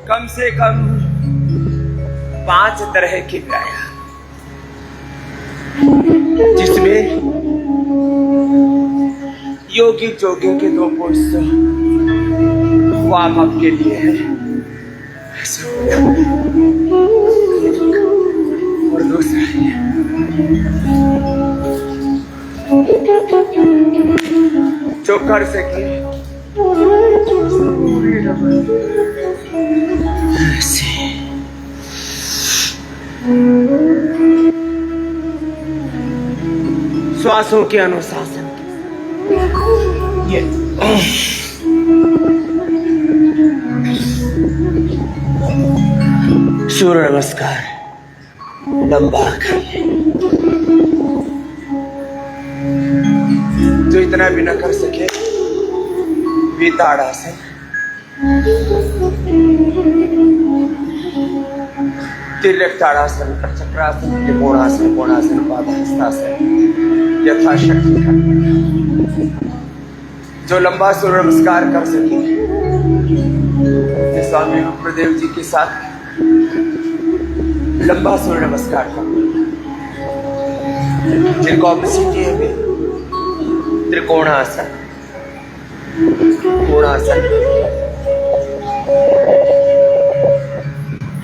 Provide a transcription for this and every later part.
कम से कम 5 तरह के व्यायाम, जिसमें योगी जोगी के 2 पोस्ट वार्म अप के लिए है और दूसरा जो कर सके श्वासों के अनुशासन, ये सूर्य नमस्कार लंबा करिए। जो इतना भी न कर सके वे ताड़ासन, तिर्यक ताड़ासन, चक्रासन, त्रिकोणासन, कोणासन, पादहस्तासन यथाशक्ति करना। जो लंबा सूर्य नमस्कार कर सके, स्वामी रुद्रदेव जी के साथ लंबा सूर्य नमस्कार करना। जिनको ऑब्सिटी है त्रिकोणासन, कोणासन,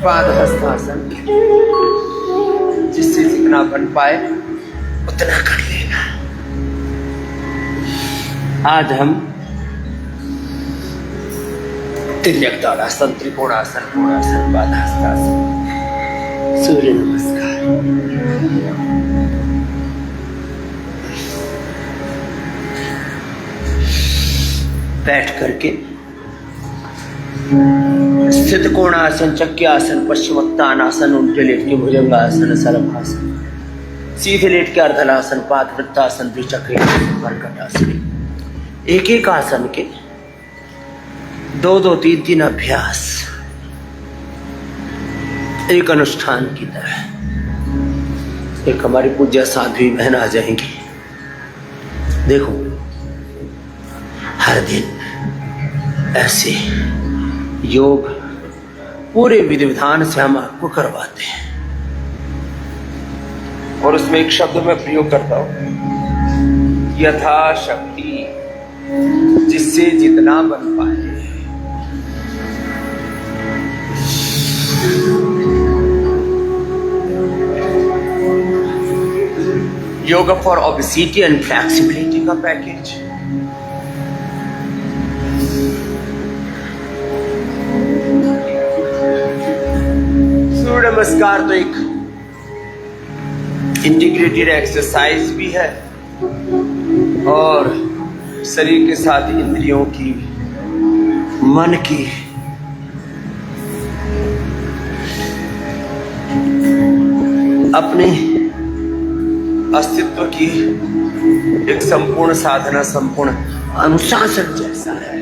पादहस्तासन, जिससे जितना बन पाए उतना कर लेगा। आज हम तिर्यक ताड़ासन, त्रिकोणासन, कोणासन, पादहस्तासन, सूर्य नमस्कार। बैठ करके स्थित कोणासन, चक्रासन, पश्चिमोत्तानासन, उल्टे लेट के भुजंगासन, सलभासन, सीधे लेट के अर्धलासन, पादवृत्तासन, द्विचक्रासन, मर्कटासन। एक एक आसन के 2-2, 3-3 अभ्यास एक अनुष्ठान की तरह। एक हमारी पूज्य साध्वी बहन आ जाएंगी। देखो, हर दिन ऐसे योग पूरे विधि विधान से हम आपको करवाते हैं। और उसमें एक शब्द मैं प्रयोग करता हूं, यथाशक्ति, जिससे जितना बन पाए। Yoga for obesity and flexibility का पैकेज। सूर्य नमस्कार तो एक इंटीग्रेटेड एक्सरसाइज भी है और शरीर के साथ इंद्रियों की, मन की, अपने अस्तित्व की एक संपूर्ण साधना, संपूर्ण अनुशासन जैसा है।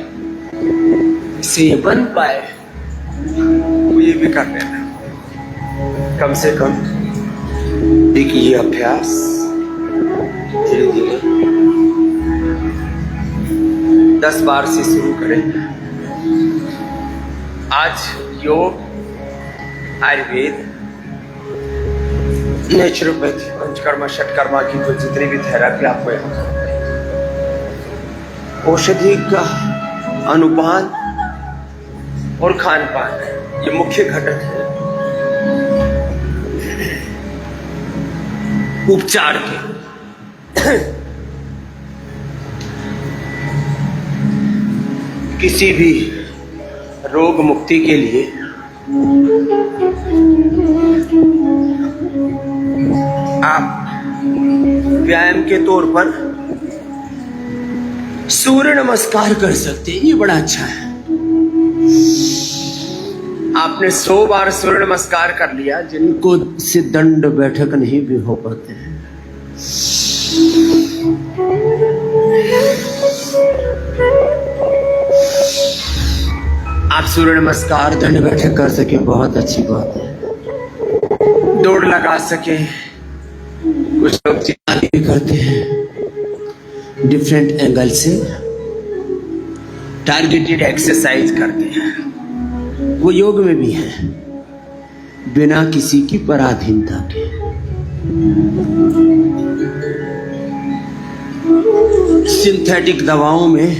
इससे ये बन पाए तो ये भी कर लेना। कम से कम एक ये अभ्यास धीरे धीरे 10 बार से शुरू करें। आज योग, आयुर्वेद, नेचुरोपैथी, पंचकर्मा, षटकर्मा की तो जितनी भी थेरेपी आपको यहाँ औषधि का अनुपान और खान पान ये मुख्य घटक है उपचार के। किसी भी रोग मुक्ति के लिए आप व्यायाम के तौर पर सूर्य नमस्कार कर सकते हैं। ये बड़ा अच्छा है। आपने 100 बार सूर्य नमस्कार कर लिया, जिनको से दंड बैठक नहीं भी हो पाते हैं। आप सूर्य नमस्कार दंड बैठक कर सके, बहुत अच्छी बात है। दौड़ लगा सके, कुछ लोग चिल्लाते भी करते हैं, डिफरेंट एंगल से टारगेटेड एक्सरसाइज करते हैं, वो योग में भी है, बिना किसी की पराधीनता के। सिंथेटिक दवाओं में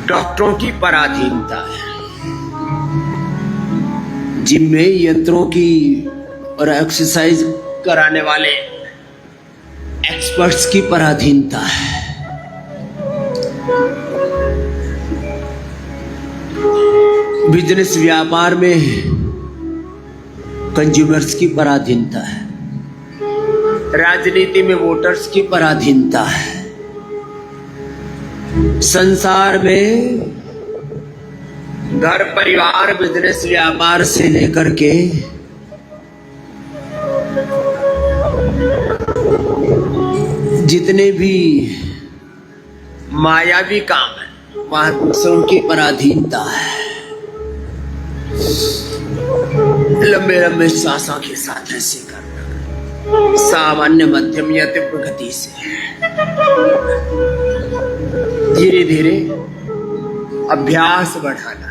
डॉक्टरों की पराधीनता है, जिम में यंत्रों की और एक्सरसाइज कराने वाले एक्सपर्ट्स की पराधीनता है। बिजनेस व्यापार में कंज्यूमर्स की पराधीनता है, राजनीति में वोटर्स की पराधीनता है, संसार में घर परिवार बिजनेस व्यापार से लेकर के जितने भी मायावी काम है वहां दूसरों की पराधीनता है। लंबे लंबे सांसों के साथ ऐसे करना, सामान्य मध्यम या तीव्र गति से धीरे धीरे अभ्यास बढ़ाना।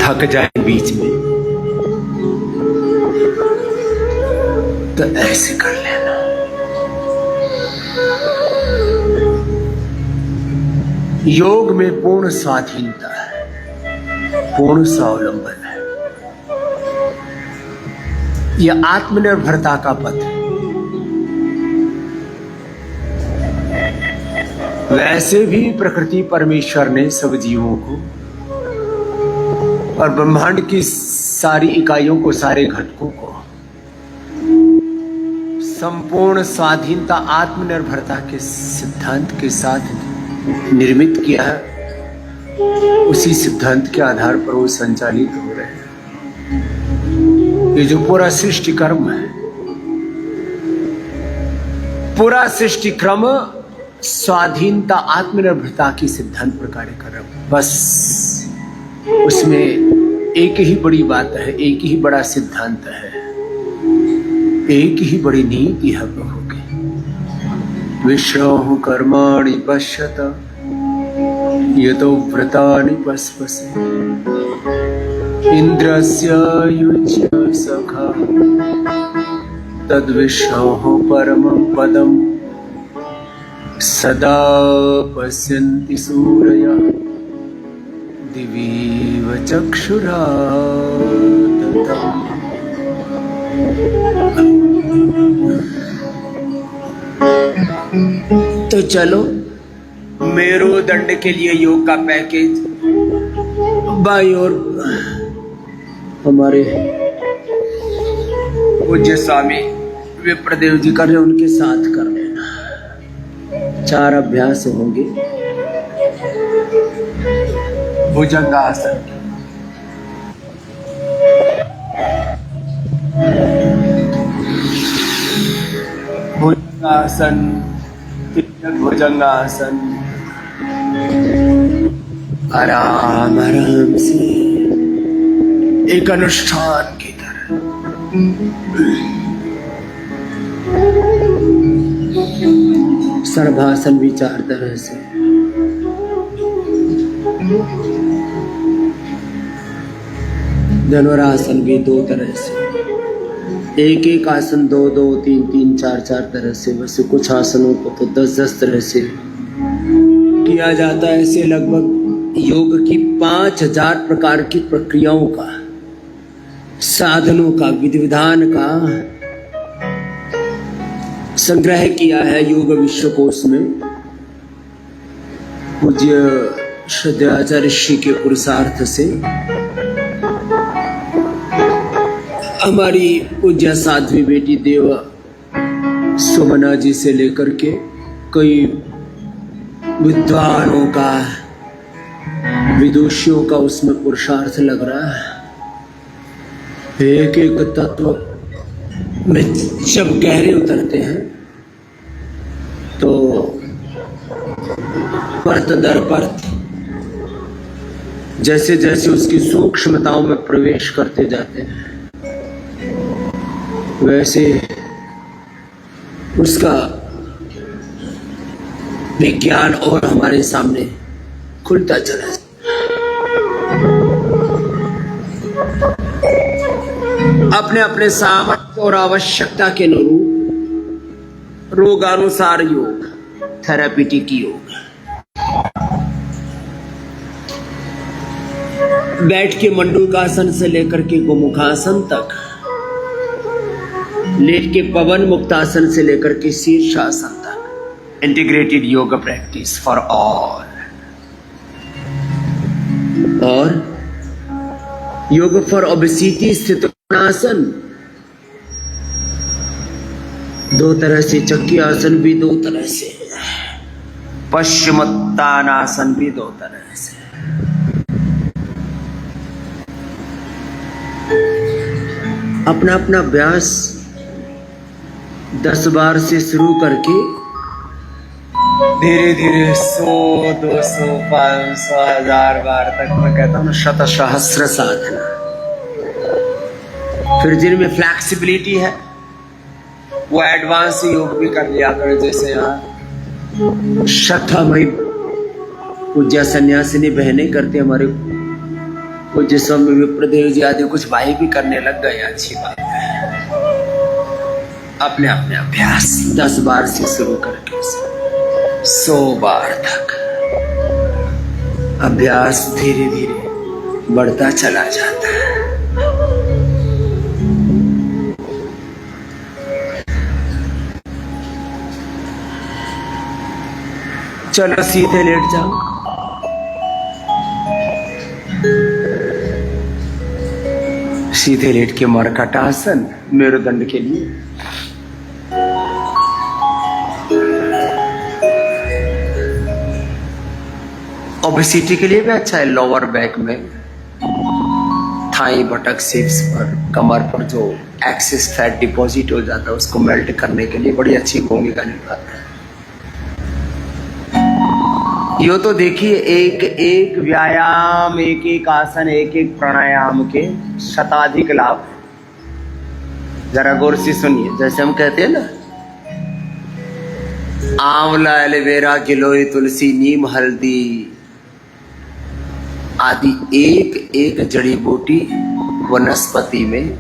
थक जाए बीच में तो ऐसे कर लेना। योग में पूर्ण स्वाधीनता है, पूर्ण स्वावलंबन है। यह आत्मनिर्भरता का पथ है। वैसे भी प्रकृति परमेश्वर ने सब जीवों को और ब्रह्मांड की सारी इकाइयों को, सारे घटकों को संपूर्ण स्वाधीनता आत्मनिर्भरता के सिद्धांत के साथ निर्मित किया है। उसी सिद्धांत के आधार पर वो संचालित हो रहे हैं। ये जो पूरा सृष्टि क्रम है, पूरा सृष्टि क्रम स्वाधीनता आत्मनिर्भरता की सिद्धांत पर कार्य कर रहा है। बस उसमें एक ही बड़ी बात है, एक ही बड़ा सिद्धांत है, एक ही बड़ी नीति है प्रभु की। विश्व कर्माणि पश्यत यतो व्रतानि पस्पसे इंद्रस्य युज्य सखा तद्विष्णोः परमं पदम् सदा पश्यन्ति सूरयः दिवीव चक्षुराततम्। तो चलो मेरुदंड के लिए योग का पैकेज बाई और हमारे पूज्य स्वामी विप्रदेव जी कर रहे, उनके साथ कर लेना। 4 अभ्यास होंगे। भुजंगासन, भुजंगासन, भुजंगासन, आराम आराम से एक अनुष्ठान की तरह। सर्वासन भी 4 तरह से, धनुरासन भी 2 तरह से, एक एक आसन 2 2 3 3 4 4 तरह से। वैसे कुछ आसनों को तो 10 10 तरह से किया जाता है। ऐसे लगभग योग की 5000 प्रकार की प्रक्रियाओं का, साधनों का, विधि विधान का संग्रह किया है योग विश्वकोश में। पूज्य श्रद्धाचार्य ऋषि के पुरुषार्थ से हमारी पूज्य साध्वी बेटी देवा सुमना जी से लेकर के कई विद्वानों का, विदुषियों का उसमें पुरुषार्थ लग रहा है। एक एक तत्व में जब गहरे उतरते हैं तो परत दर परत जैसे जैसे उसकी सूक्ष्मताओं में प्रवेश करते जाते हैं वैसे उसका विज्ञान और हमारे सामने खुलता चला जाता। अपने अपने सामर्थ्य और आवश्यकता के अनुरूप रोगानुसार योग, थेरापीटिक योग, बैठ के मंडूकासन से लेकर के गोमुखासन तक, लेट के पवन मुक्तासन से लेकर के शीर्षासन तक, integrated yoga practice for all. और योग फॉर ओबेसिटी स्थित आसन, दो तरह से, चक्की आसन भी दो तरह से, पश्चिमोत्तानासन भी दो तरह से। अपना अपना अभ्यास 10 बार से शुरू करके धीरे धीरे 100, 200, 500, 1000 बार तक, मैं कहता हूँ शत सहस्र साधना। फिर जिनमें फ्लैक्सिबिलिटी है वो एडवांस योग भी कर लिया करें। जैसे यहाँ शठामयी पूज्य सन्यासिनी बहनें करते, हमारे पूज्य स्वामी विप्रदेव जी आदि कुछ भाई भी करने लग गए, अच्छी बात है। अपने अपने अभ्यास 10 बार से शुरू करके 100 बार तक अभ्यास धीरे धीरे बढ़ता चला जाता है। चलो सीधे लेट जाओ। सीधे लेट के मर्कटासन, मेरुदंड के लिए ओबेसिटी के लिए भी अच्छा है। लोअर बैक में, थाई बटक सिप्स पर, कमर पर जो एक्सेस फैट डिपॉजिट हो जाता है उसको मेल्ट करने के लिए बड़ी अच्छी भूमिका निभाता है। यो तो देखिए, एक एक व्यायाम, एक एक आसन, एक एक प्राणायाम के शताधिक लाभ। जरा गौर से सुनिए। जैसे हम कहते हैं ना, आंवला, एलोवेरा, गिलोय, तुलसी, नीम, हल्दी आदि एक एक जड़ी बूटी वनस्पति में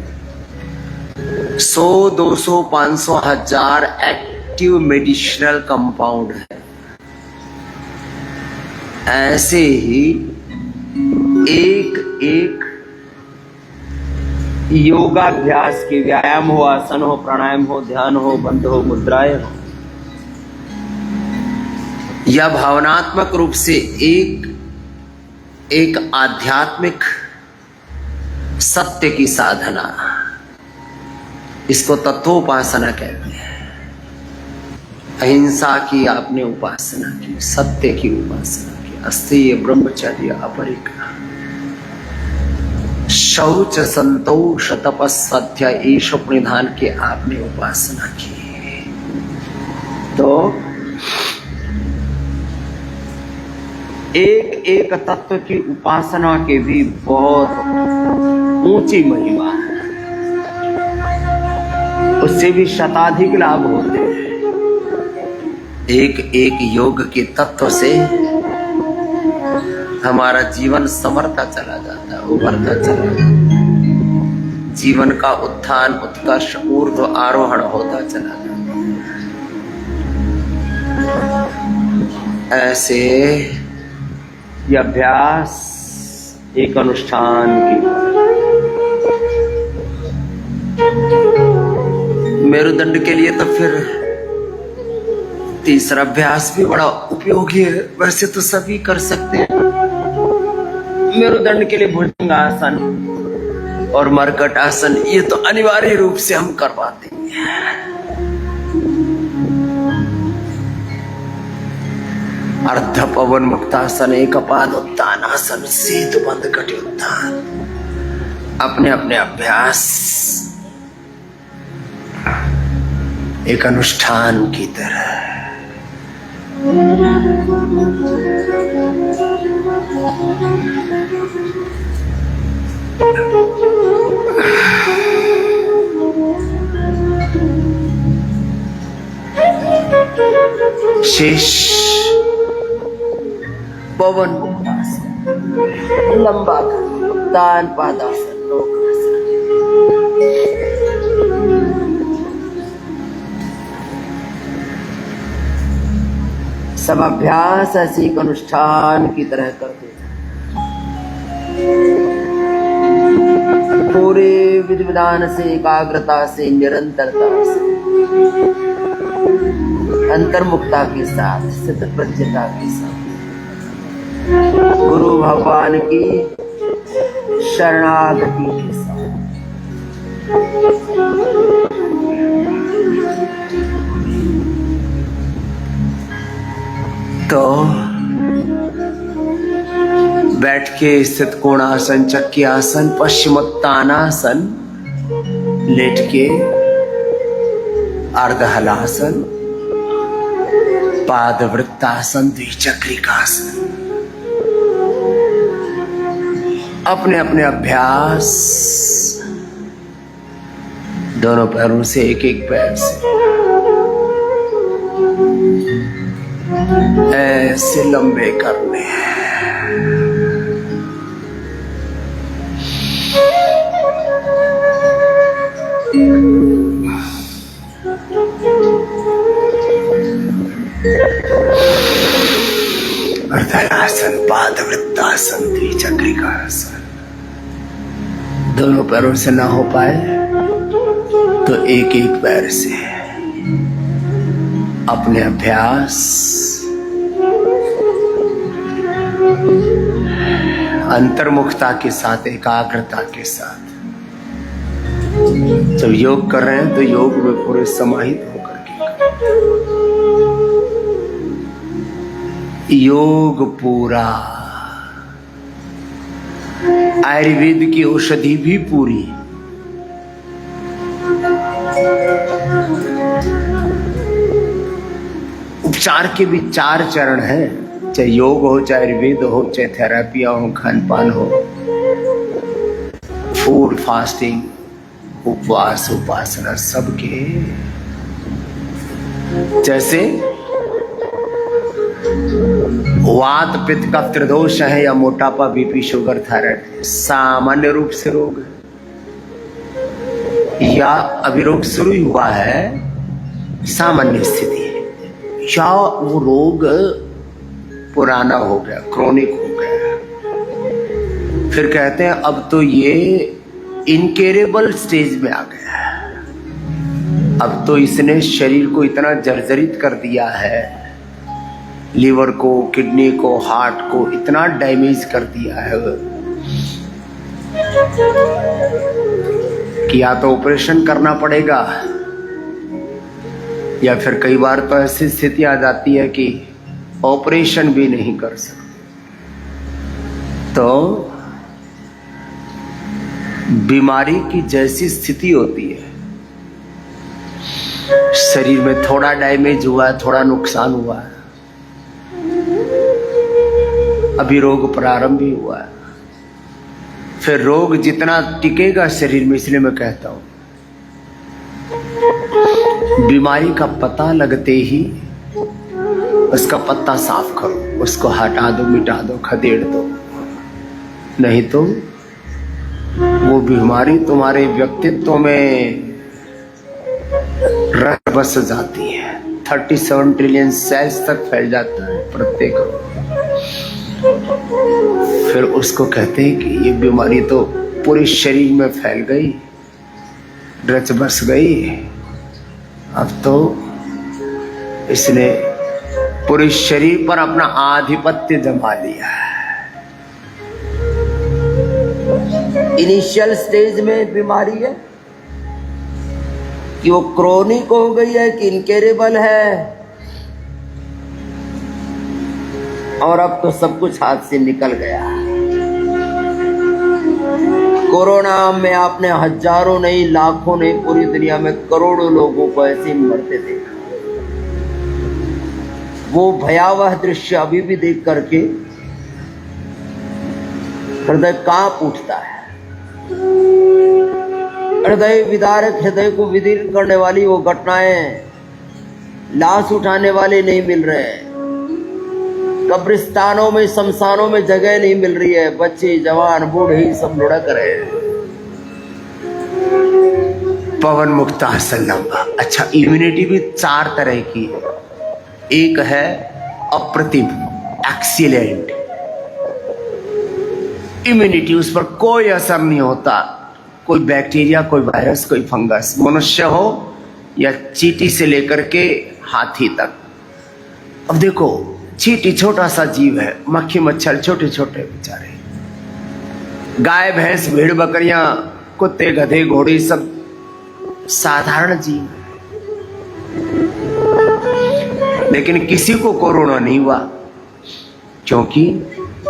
100, 200, 500, 1000 एक्टिव मेडिसिनल कंपाउंड है। ऐसे ही एक एक योगाभ्यास के, व्यायाम हो, आसन हो, प्राणायाम हो, ध्यान हो, बंध हो, मुद्राएं हो, या भावनात्मक रूप से एक एक आध्यात्मिक सत्य की साधना, इसको तत्वोपासना कहते हैं। अहिंसा की आपने उपासना की, सत्य की उपासना की, अस्तेय ब्रह्मचर्य अपरिग्रह, शौच, संतोष, तपस्वाध्याय, ईश प्रणिधान की आपने उपासना की। तो एक एक तत्व की उपासना के भी बहुत ऊंची महिमा है, उससे भी शताधिक लाभ होते हैं। एक एक योग के तत्व से हमारा जीवन संवरता चला जाता है, उभरता चला जाता है। जीवन का उत्थान, उत्कर्ष, ऊर्ध्व आरोहण होता चला जाता है। ऐसे ये अभ्यास एक अनुष्ठान की, मेरुदंड के लिए तो फिर तीसरा अभ्यास भी बड़ा उपयोगी है। वैसे तो सभी कर सकते हैं। मेरुदंड के लिए भुजंगासन, और मरकट आसन ये तो अनिवार्य रूप से हम करवाते हैं। अर्ध पवन मुक्तासन, एक पाद उत्तान आसन, शीत बंद कटि उत्तान। अपने अपने अभ्यास एक अनुष्ठान की तरह। शेष पवन मुक्तासन, लंबा उत्तान पादासन, लोकासन। सब अभ्यास ऐसे एक अनुष्ठान की तरह करते हैं। पूरे विधि विधान से, एकाग्रता से, निरंतरता से, अंतर्मुखता के साथ, स्थितप्रज्ञता के साथ, गुरु भगवान की शरणागति के साथ। तो बैठ के स्थित कोणासन, चक्रियासन, पश्चिमोत्तानासन, लेट के अर्धहलासन, पादवृत्तासन, द्विचक्रिकासन। अपने अपने अभ्यास दोनों पैरों से, एक एक पैर से ऐसे लंबे करने हैं। अर्धहलासन, पादवृत्तासन, द्विचक्रिकासन। दोनों पैरों से ना हो पाए तो एक एक पैर से अपने अभ्यास अंतर्मुखता के साथ, एकाग्रता के साथ। जब योग कर रहे हैं तो योग में पूरे समाहित होकर के योग पूरा। आयुर्वेद की औषधि भी पूरी। उपचार के भी 4 चरण हैं, चाहे योग हो, चाहे आयुर्वेद हो, चाहे थेरेपी हो, खान पान हो, फूड, फास्टिंग, उपवास, उपासना, सबके। जैसे वात पित्त का त्रिदोष है, या मोटापा, बीपी, शुगर, थायराइड सामान्य रूप से रोग है, या अभी रोग शुरू ही हुआ है, सामान्य स्थिति है, या वो रोग पुराना हो गया, क्रोनिक हो गया। फिर कहते हैं अब तो ये इनकेरेबल स्टेज में आ गया है, अब तो इसने शरीर को इतना जर्जरित कर दिया है, लीवर को, किडनी को, हार्ट को इतना डैमेज कर दिया है कि या तो ऑपरेशन करना पड़ेगा, या फिर कई बार तो ऐसी स्थिति आ जाती है कि ऑपरेशन भी नहीं कर सकते। तो बीमारी की जैसी स्थिति होती है, शरीर में थोड़ा डैमेज हुआ है, थोड़ा नुकसान हुआ है, अभी रोग प्रारंभ ही हुआ है, फिर रोग जितना टिकेगा शरीर में, इसलिए मैं कहता हूं बीमारी का पता लगते ही उसका पत्ता साफ करो, उसको हटा दो, मिटा दो, खदेड़ दो, नहीं तो वो बीमारी तुम्हारे व्यक्तित्व में रस बस जाती है। 37 ट्रिलियन सेल्स तक फैल जाता है प्रत्येक रोग। फिर उसको कहते हैं कि ये बीमारी तो पूरे शरीर में फैल गई, रच बस गई, अब तो इसने पूरे शरीर पर अपना आधिपत्य जमा लिया है। इनिशियल स्टेज में बीमारी है कि वो क्रोनिक हो गई है कि इनकेरेबल है, और अब तो सब कुछ हाथ से निकल गया। कोरोना में आपने हजारों नहीं, लाखों नहीं, पूरी दुनिया में करोड़ों लोगों को ऐसे मरते थे। वो भयावह दृश्य अभी भी देख करके हृदय कांप उठता है। हृदय विदारक, हृदय को विदीर्ण करने वाली वो घटनाएं, लाश उठाने वाले नहीं मिल रहे हैं, कब्रिस्तानों में, शमशानों में जगह नहीं मिल रही है, बच्चे जवान बूढ़े सब लुढ़क रहे हैं। पवन मुक्त आसन लंबा। अच्छा, इम्यूनिटी भी 4 तरह की है। एक है अप्रतिम, एक्सीलेंट इम्यूनिटी, उस पर कोई असर नहीं होता, कोई बैक्टीरिया, कोई वायरस, कोई फंगस, मनुष्य हो या चींटी से लेकर के हाथी तक। अब देखो, चींटी छोटा सा जीव है, मक्खी मच्छर छोटे छोटे बेचारे, गाय भैंस भेड़ बकरियां कुत्ते गधे घोड़े सब साधारण जीव है। लेकिन किसी को कोरोना नहीं हुआ क्योंकि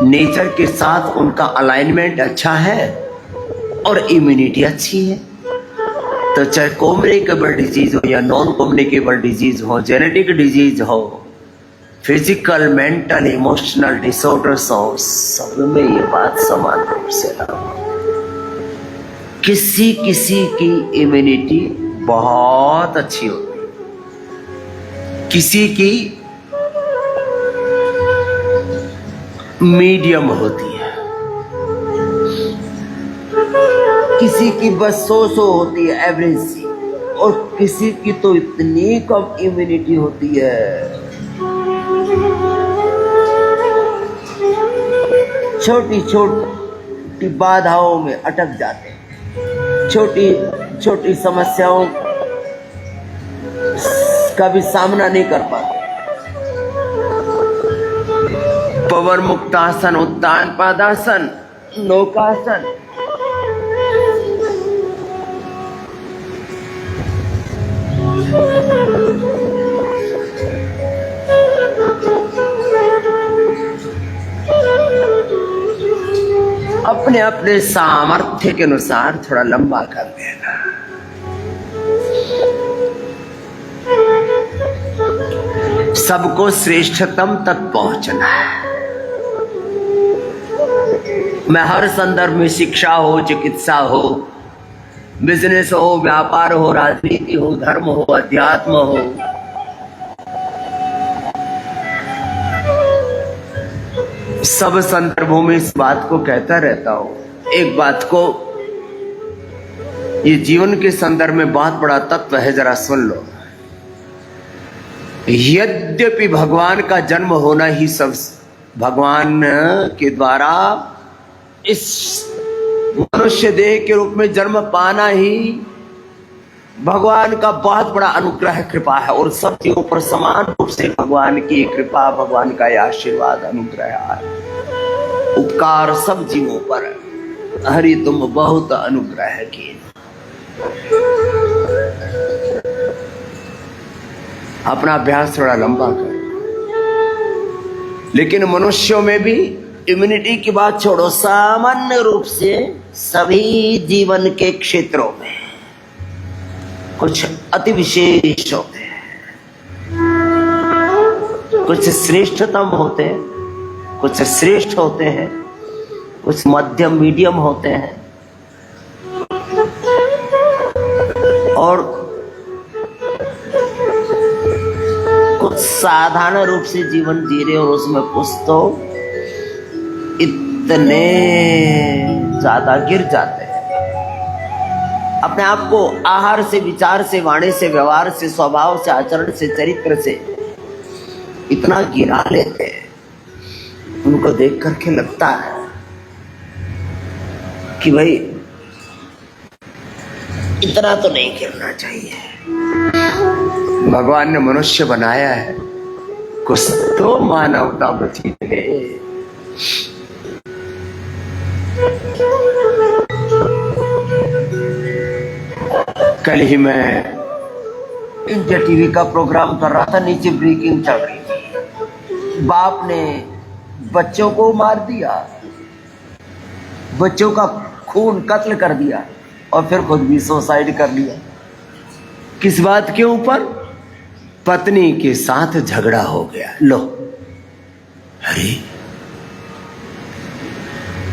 नेचर के साथ उनका अलाइनमेंट अच्छा है और इम्यूनिटी अच्छी है। तो चाहे कम्युनिकेबल डिजीज हो या नॉन कम्युनिकेबल डिजीज हो, जेनेटिक डिजीज हो, फिजिकल, मेंटल, इमोशनल डिसऑर्डर्स हो, सब में ये बात समान रूप से लागू। किसी किसी की इम्यूनिटी बहुत अच्छी होती है, किसी की मीडियम होती है, किसी की बस 100 होती है एवरेज सी, और किसी की तो इतनी कम इम्यूनिटी होती है, छोटी छोटी बाधाओं में अटक जाते हैं, छोटी छोटी समस्याओं का भी सामना नहीं कर पाते। पवन मुक्तासन, उत्तान पादासन, नौकासन, अपने अपने सामर्थ्य के अनुसार थोड़ा लंबा कर देना। सबको श्रेष्ठतम तक पहुंचना है। मैं हर संदर्भ में, शिक्षा हो, चिकित्सा हो, बिजनेस हो, व्यापार हो, राजनीति हो, धर्म हो, अध्यात्म हो, सब संदर्भों में इस बात को कहता रहता हूं। एक बात को, ये जीवन के संदर्भ में बहुत बड़ा तत्व है, जरा सुन लो। यद्यपि भगवान का जन्म होना ही सब, भगवान के द्वारा इस मनुष्य देह के रूप में जन्म पाना ही भगवान का बहुत बड़ा अनुग्रह, कृपा है, और सब जीवों पर समान रूप से भगवान की कृपा, भगवान का आशीर्वाद, अनुग्रह, उपकार सब जीवों पर है। हरि तुम बहुत अनुग्रह किए। अपना अभ्यास थोड़ा लंबा कर। लेकिन मनुष्यों में भी इम्यूनिटी की बात छोड़ो, सामान्य रूप से सभी जीवन के क्षेत्रों में कुछ अति विशेष होते हैं, कुछ श्रेष्ठतम होते हैं, कुछ श्रेष्ठ होते हैं, कुछ मध्यम मीडियम होते हैं, और कुछ साधारण रूप से जीवन जी रहे, और उसमें कुछ तो इतने ज्यादा गिर जाते हैं, अपने आप को आहार से, विचार से, वाणी से, व्यवहार से, स्वभाव से, आचरण से, चरित्र से इतना गिरा लेते हैं, उनको देख करके लगता है कि भाई इतना तो नहीं गिरना चाहिए। भगवान ने मनुष्य बनाया है, कुछ तो मानवता बची है। कल ही मैं इंडिया टीवी का प्रोग्राम कर रहा था, नीचे ब्रेकिंग चल रही थी। बाप ने बच्चों को मार दिया, बच्चों का खून कत्ल कर दिया और फिर खुद भी सुसाइड कर लिया। किस बात के ऊपर? पत्नी के साथ झगड़ा हो गया। लो, अरे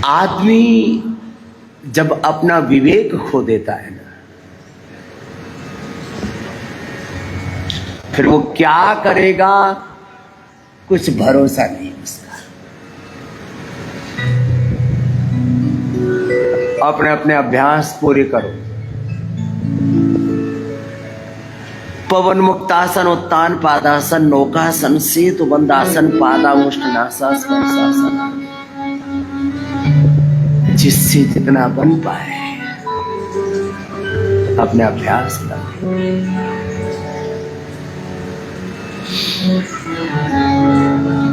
आदमी जब अपना विवेक खो देता है ना, फिर वो क्या करेगा कुछ भरोसा नहीं उसका। अपने अपने अभ्यास पूरे करो। पवन मुक्तासन, उत्तान पादासन, नौकासन, सेतु बंदासन, पादामुष्टनासा, स्पर्शासन, जिससे जितना बन पाए अपने अभ्यास करें।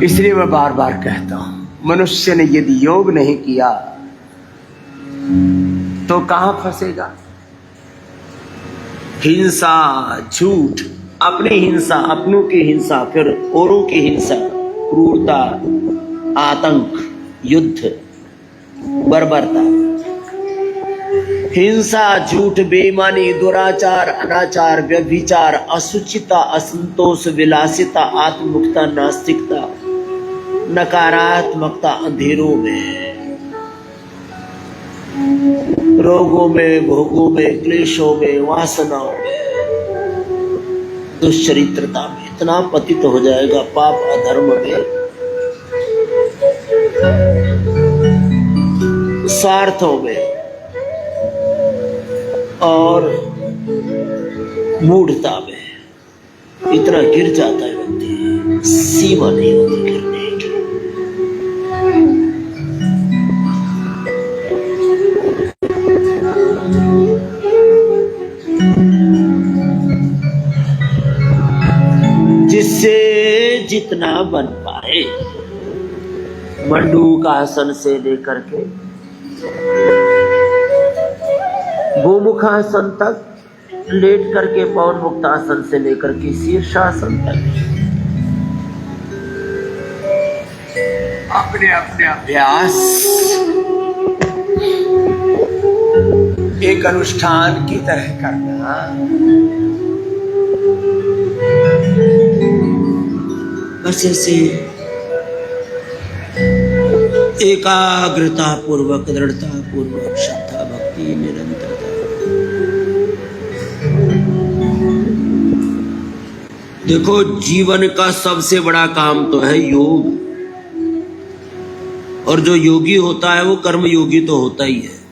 इसलिए मैं बार बार कहता हूं, मनुष्य ने यदि योग नहीं किया तो कहां फंसेगा? हिंसा, झूठ, अपनी हिंसा, अपनों की हिंसा, फिर औरों की हिंसा, क्रूरता, आतंक, युद्ध, बर्बरता, हिंसा, झूठ, बेईमानी, दुराचार, अनाचार, व्यभिचार, असुचिता, असंतोष, विलासिता, आत्ममुखता, नास्तिकता, नकारात्मकता, अंधेरों में, रोगों में, भोगों में, क्लेशों में, वासनाओं में, दुश्चरित्रता में इतना पतित हो जाएगा, पाप अधर्म में, स्वार्थों में और मूढ़ता में इतना गिर जाता है व्यक्ति, सीमा नहीं होती गिरने की। जिससे जितना बन पाए, मंडूकासन से लेकर के गोमुखासन तक, लेट करके पवन मुक्तासन से लेकर के शीर्षासन तक अपने अपने अभ्यास एक अनुष्ठान की तरह करना, बस ऐसे एकाग्रता पूर्वक, दृढ़ता पूर्वक, श्रद्धा, भक्ति, निरंतरता। देखो, जीवन का सबसे बड़ा काम तो है योग, और जो योगी होता है वो कर्म योगी तो होता ही है।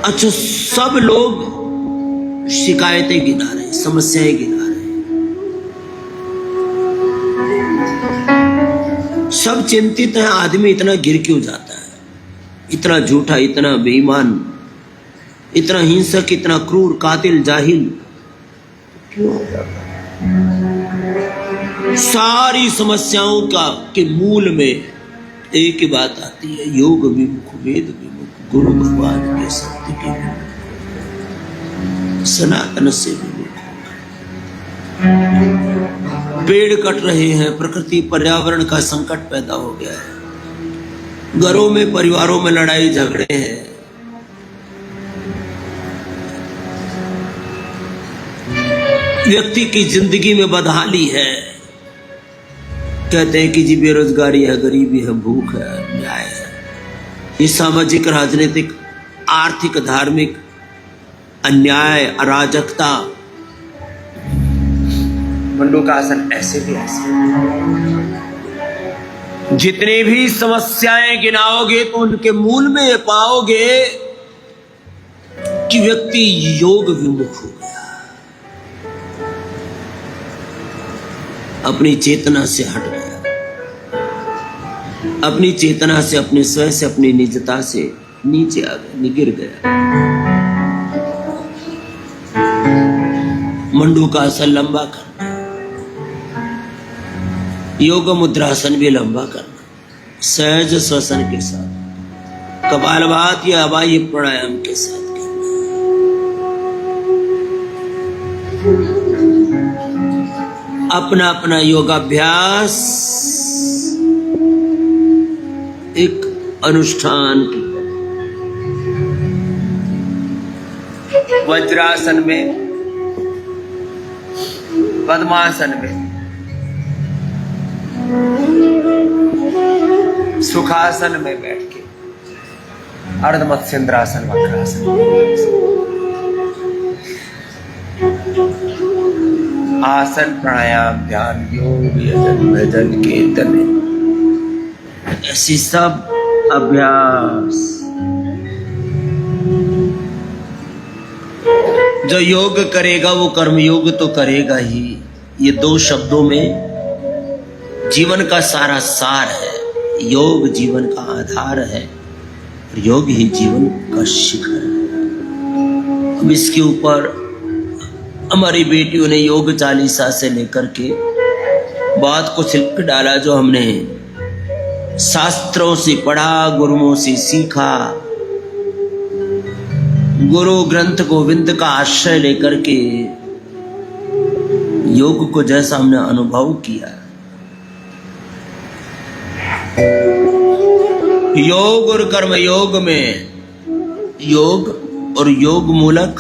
अच्छा, सब लोग शिकायतें गिना रहे, समस्याएं गिना रहे, सब चिंतित हैं, आदमी इतना गिर क्यों जाता है? इतना झूठा, इतना बेईमान, इतना हिंसक, इतना क्रूर, कातिल, जाहिल क्यों होता है? सारी समस्याओं का के मूल में एक ही बात आती है, योग विमुख, वेद विमुख, गुरु भगवान के सत्य के विमुख, सनातन से विमुख। पेड़ कट रहे हैं, प्रकृति पर्यावरण का संकट पैदा हो गया है, घरों में, परिवारों में लड़ाई झगड़े हैं, व्यक्ति की जिंदगी में बदहाली है। कहते हैं कि जी बेरोजगारी है, गरीबी है, भूख है, अन्याय है। ये सामाजिक, राजनीतिक, आर्थिक, धार्मिक अन्याय, अराजकता, मंडूकासन ऐसे भी ऐसे। जितनी भी समस्याएं गिनाओगे तो उनके मूल में ये पाओगे कि व्यक्ति योग विमुख हो गया, अपनी चेतना से हट गया, अपनी चेतना से, अपने स्वयं से, अपनी निजता से नीचे आ गया, गिर गया। मंडूकासन लंबा करना, योग मुद्रासन भी लंबा करना, सहज श्वसन के साथ, कपालभाति या हवाई प्राणायाम के साथ अपना अपना योगाभ्यास एक अनुष्ठान की वज्रासन में, पद्मासन में, सुखासन में बैठ के, अर्धमत्स्येंद्रासन, वक्रासन, आसन, प्राणायाम, ध्यान, योग, यजन, भजन, कीर्तन, ऐसी सब अभ्यास जो योग करेगा वो कर्मयोग तो करेगा ही। ये दो शब्दों में जीवन का सारा सार है। योग जीवन का आधार है, योग ही जीवन का शिखर है। अब इसके ऊपर हमारी बेटियों ने योग चालीसा से लेकर के बात को छिलक डाला, जो हमने शास्त्रों से पढ़ा, गुरुओं से सीखा, गुरु ग्रंथ गोविंद का आश्रय लेकर के योग को जैसा हमने अनुभव किया। योग और कर्म योग में, योग और योग मूलक,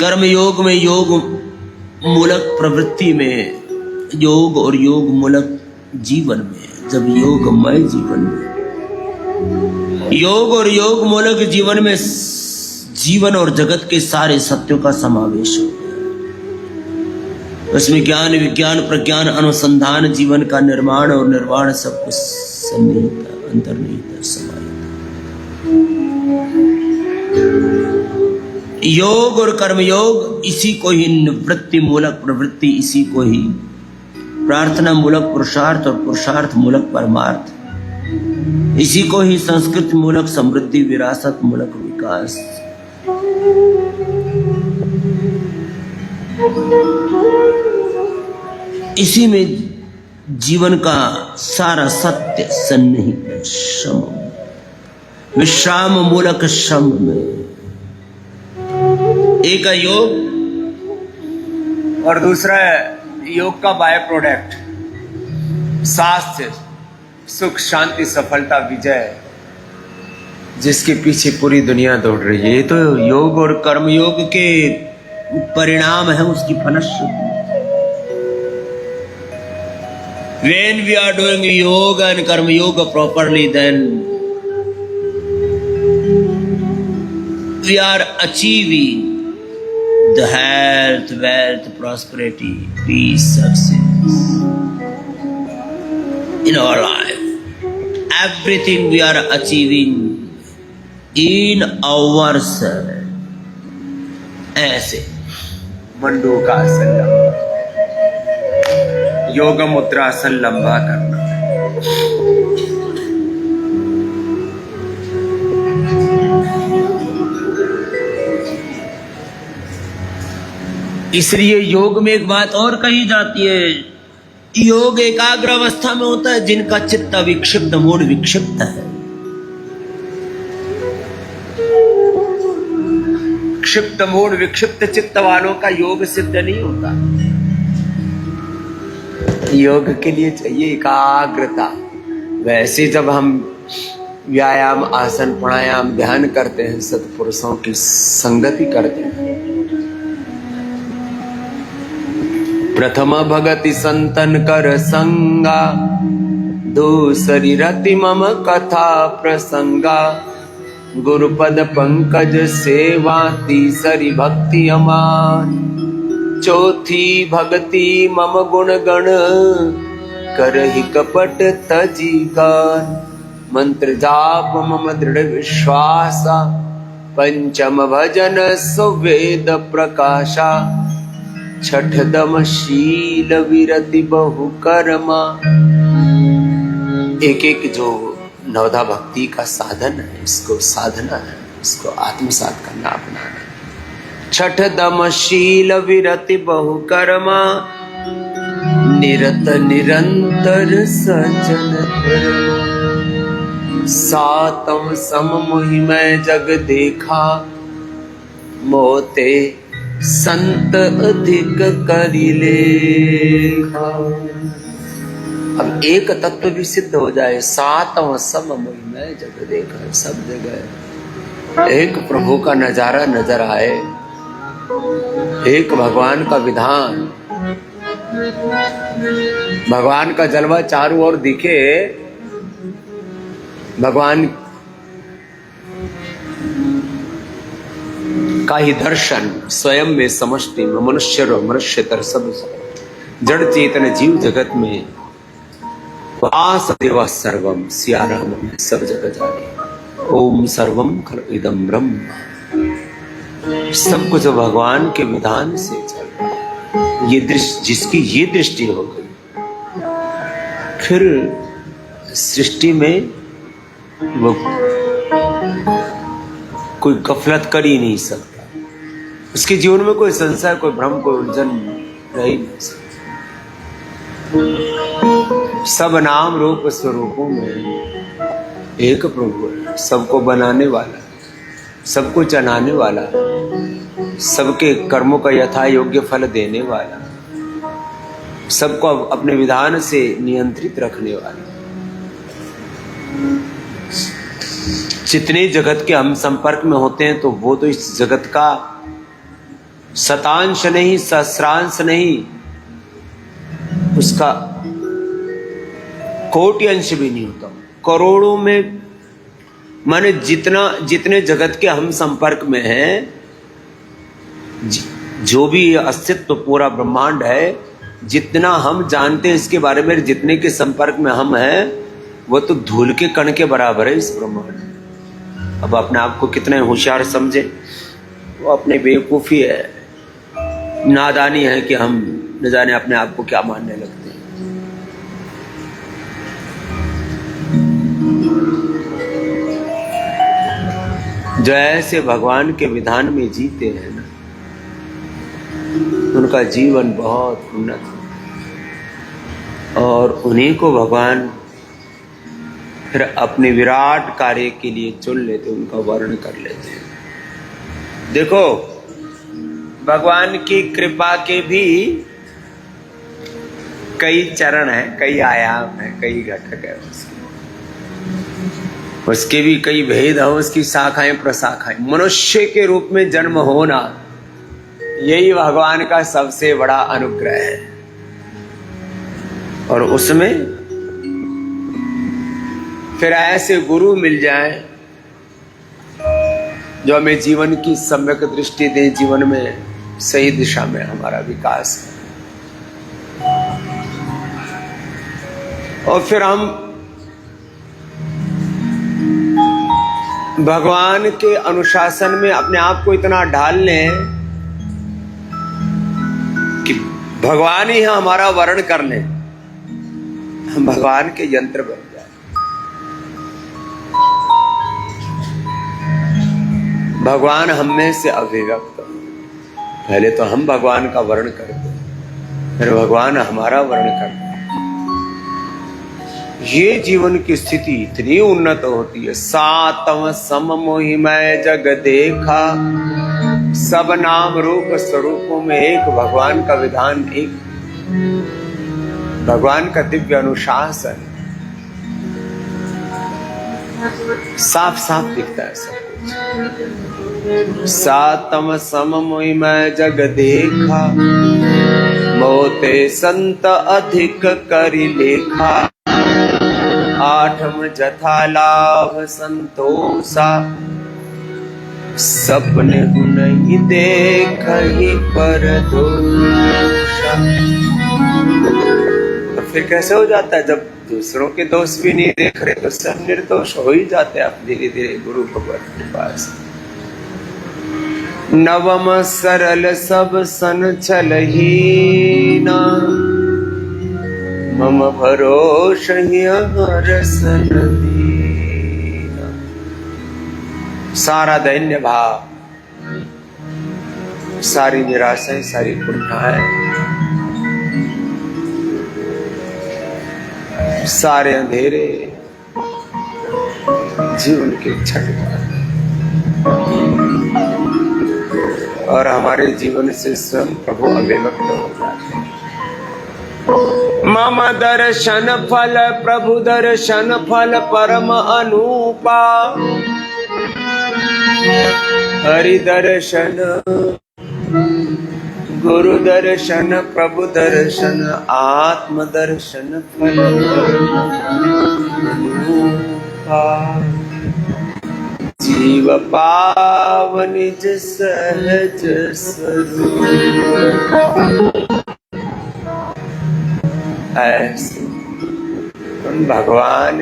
कर्म योग में योग मूलक प्रवृत्ति में, योग और योग मूलक जीवन में, जब योगमय जीवन में, योग और योग मूलक जीवन में जीवन और जगत के सारे सत्यों का समावेश हो गया। उसमें ज्ञान, विज्ञान, प्रज्ञान, अनुसंधान, जीवन का निर्माण और निर्वाण सब कुछ सन्निहित, अंतर्निहित, समाहित। योग और कर्मयोग, इसी को ही निवृत्ति मूलक प्रवृत्ति, इसी को ही प्रार्थना मूलक पुरुषार्थ और पुरुषार्थ मूलक परमार्थ, इसी को ही संस्कृति मूलक समृद्धि, विरासत मूलक विकास, इसी में जीवन का सारा सत्य सन्निहित है। श्रम, विश्राम मूलक श्रम में एक है योग और दूसरा है योग का बाय प्रोडक्ट, स्वास्थ्य, सुख, शांति, सफलता, विजय, जिसके पीछे पूरी दुनिया दौड़ रही है। ये तो योग और कर्म योग के परिणाम है, उसकी फलश्रुति। When we are doing yoga and karma yoga properly, then we are achieving the health, wealth, prosperity, peace, success in our life. Everything we are achieving in ourselves. ऐसे मंडू का आसन लंबा, योग मुद्रासन लंबा करना, इसलिए योग में एक बात और कही जाती है, योग एकाग्र अवस्था में होता है जिनका चित्त विक्षिप्त, मूड विक्षिप्त है। क्षिप्त मूड, विक्षिप्त चित्त वालों का योग सिद्ध नहीं होता। योग के लिए चाहिए एकाग्रता। वैसे जब हम व्यायाम, आसन, प्राणायाम, ध्यान करते हैं, सत्पुरुषों की संगति करते हैं, प्रथम भगति संतन कर संगा, दूसरी रति मम कथा प्रसंगा, गुरुपद पंकज सेवा, तीसरी भक्ति अमान, चौथी भक्ति मम गुण गण, करहि कपट तजी गान, मंत्र जाप मम दृढ़ विश्वासा, पंचम भजन सुवेद प्रकाशा, छठ दम शील विरति बहु कर्मा। एक एक जो नवधा भक्ति का साधन है, इसको साधना है, इसको आत्मसात करना, अपनाना। छठ दम शील विरति बहु कर्मा, निरत निरंतर सजन धर्म, सातम सम मोहि मैं जग देखा, मोते संत अधिक करि लेखा। अब एक तत्व भी सिद्ध हो जाए, सातम सम मोहि मैं जग देखा, सब जगह एक प्रभु का नजारा नजर आए, एक भगवान का विधान, भगवान का जलवा चारों ओर दिखे, भगवान का ही दर्शन स्वयं में समष्टि में मनुष्य मनुष्यतर सब जड़ चेतन जीव जगत में वासुदेव सर्वम, सिया राम में सब जगह जाने। ओम सर्वम खल इदम ब्रह्म, सब कुछ भगवान के विधान से चल रहा है। ये दृष्टि, जिसकी ये दृष्टि हो गई, फिर सृष्टि में वो कोई गफलत कर ही नहीं सकता। उसके जीवन में कोई संशय, कोई भ्रम, कोई उलझन रह ही नहीं सकती। सब नाम रूप स्वरूपों में एक प्रभु है, सबको बनाने वाला, सबको चलाने वाला, सबके कर्मों का यथा योग्य फल देने वाला, सबको अपने विधान से नियंत्रित रखने वाला। जितने जगत के हम संपर्क में होते हैं तो वो तो इस जगत का शतांश नहीं, सहस्रांश नहीं, उसका कोटि अंश भी नहीं होता, करोड़ों में, माने जितने जगत के हम संपर्क में हैं, जो भी अस्तित्व पूरा ब्रह्मांड है, जितना हम जानते हैं इसके बारे में, जितने के संपर्क में हम हैं, वो तो धूल के कण के बराबर है इस ब्रह्मांड। अब अपने आप को कितने होशियार समझे, वो अपने बेवकूफी है, नादानी है कि हम न जाने अपने आप को क्या मानने लगते हैं। जो ऐसे भगवान के विधान में जीते हैं ना, उनका जीवन बहुत उन्नत है, और उन्हीं को भगवान फिर अपने विराट कार्य के लिए चुन लेते, उनका वर्ण कर लेते हैं। देखो, भगवान की कृपा के भी कई चरण हैं, कई आयाम हैं, कई घटक है उसके भी कई भेद हैं, उसकी शाखाएं प्रशाखाएं। मनुष्य के रूप में जन्म होना, यही भगवान का सबसे बड़ा अनुग्रह है। और उसमें फिर ऐसे गुरु मिल जाएं जो हमें जीवन की सम्यक दृष्टि दे, जीवन में सही दिशा में हमारा विकास है। और फिर हम भगवान के अनुशासन में अपने आप को इतना ढाल लें कि भगवान ही हमारा वर्ण कर लें, हम भगवान के यंत्र बन जाए। भगवान हम में से अभिव्यक्त, पहले तो हम भगवान का वर्ण करते, फिर भगवान हमारा वर्ण करते। ये जीवन की स्थिति इतनी उन्नत होती है। सातम सम मोहि मैं जग देखा, सब नाम रूप स्वरूपों में एक भगवान का विधान, एक भगवान का दिव्य अनुशासन साफ साफ दिखता है सब कुछ। सातम सम मोहि मैं जग देखा, मोते संत अधिक करि लेखा, आठम जथा लाभ संतोषा, सपने नहीं देखहि पर दोषा। तो फिर कैसे हो जाता है, जब दूसरों के दोष भी नहीं देख रहे तो सब निर्दोष हो ही जाते हैं आप धीरे धीरे गुरु भगवान के पास। नवम सरल सब सन छलहीना, मम भरोस रसन दीना। सारा दैन्य भाव, सारी निराशाएं, सारी कुंठाएं, सारे अंधेरे, जीवन के छठ और हमारे जीवन से स्वयं प्रभु अभिव्यक्त हो जाते हैं। मम दर्शन फल प्रभु दर्शन फल परम अनुपा, हरि दर्शन गुरु दर्शन प्रभु दर्शन आत्म दर्शन फल अनुपा, जीव पाव निज सहज स्वरूप। ऐसे हम भगवान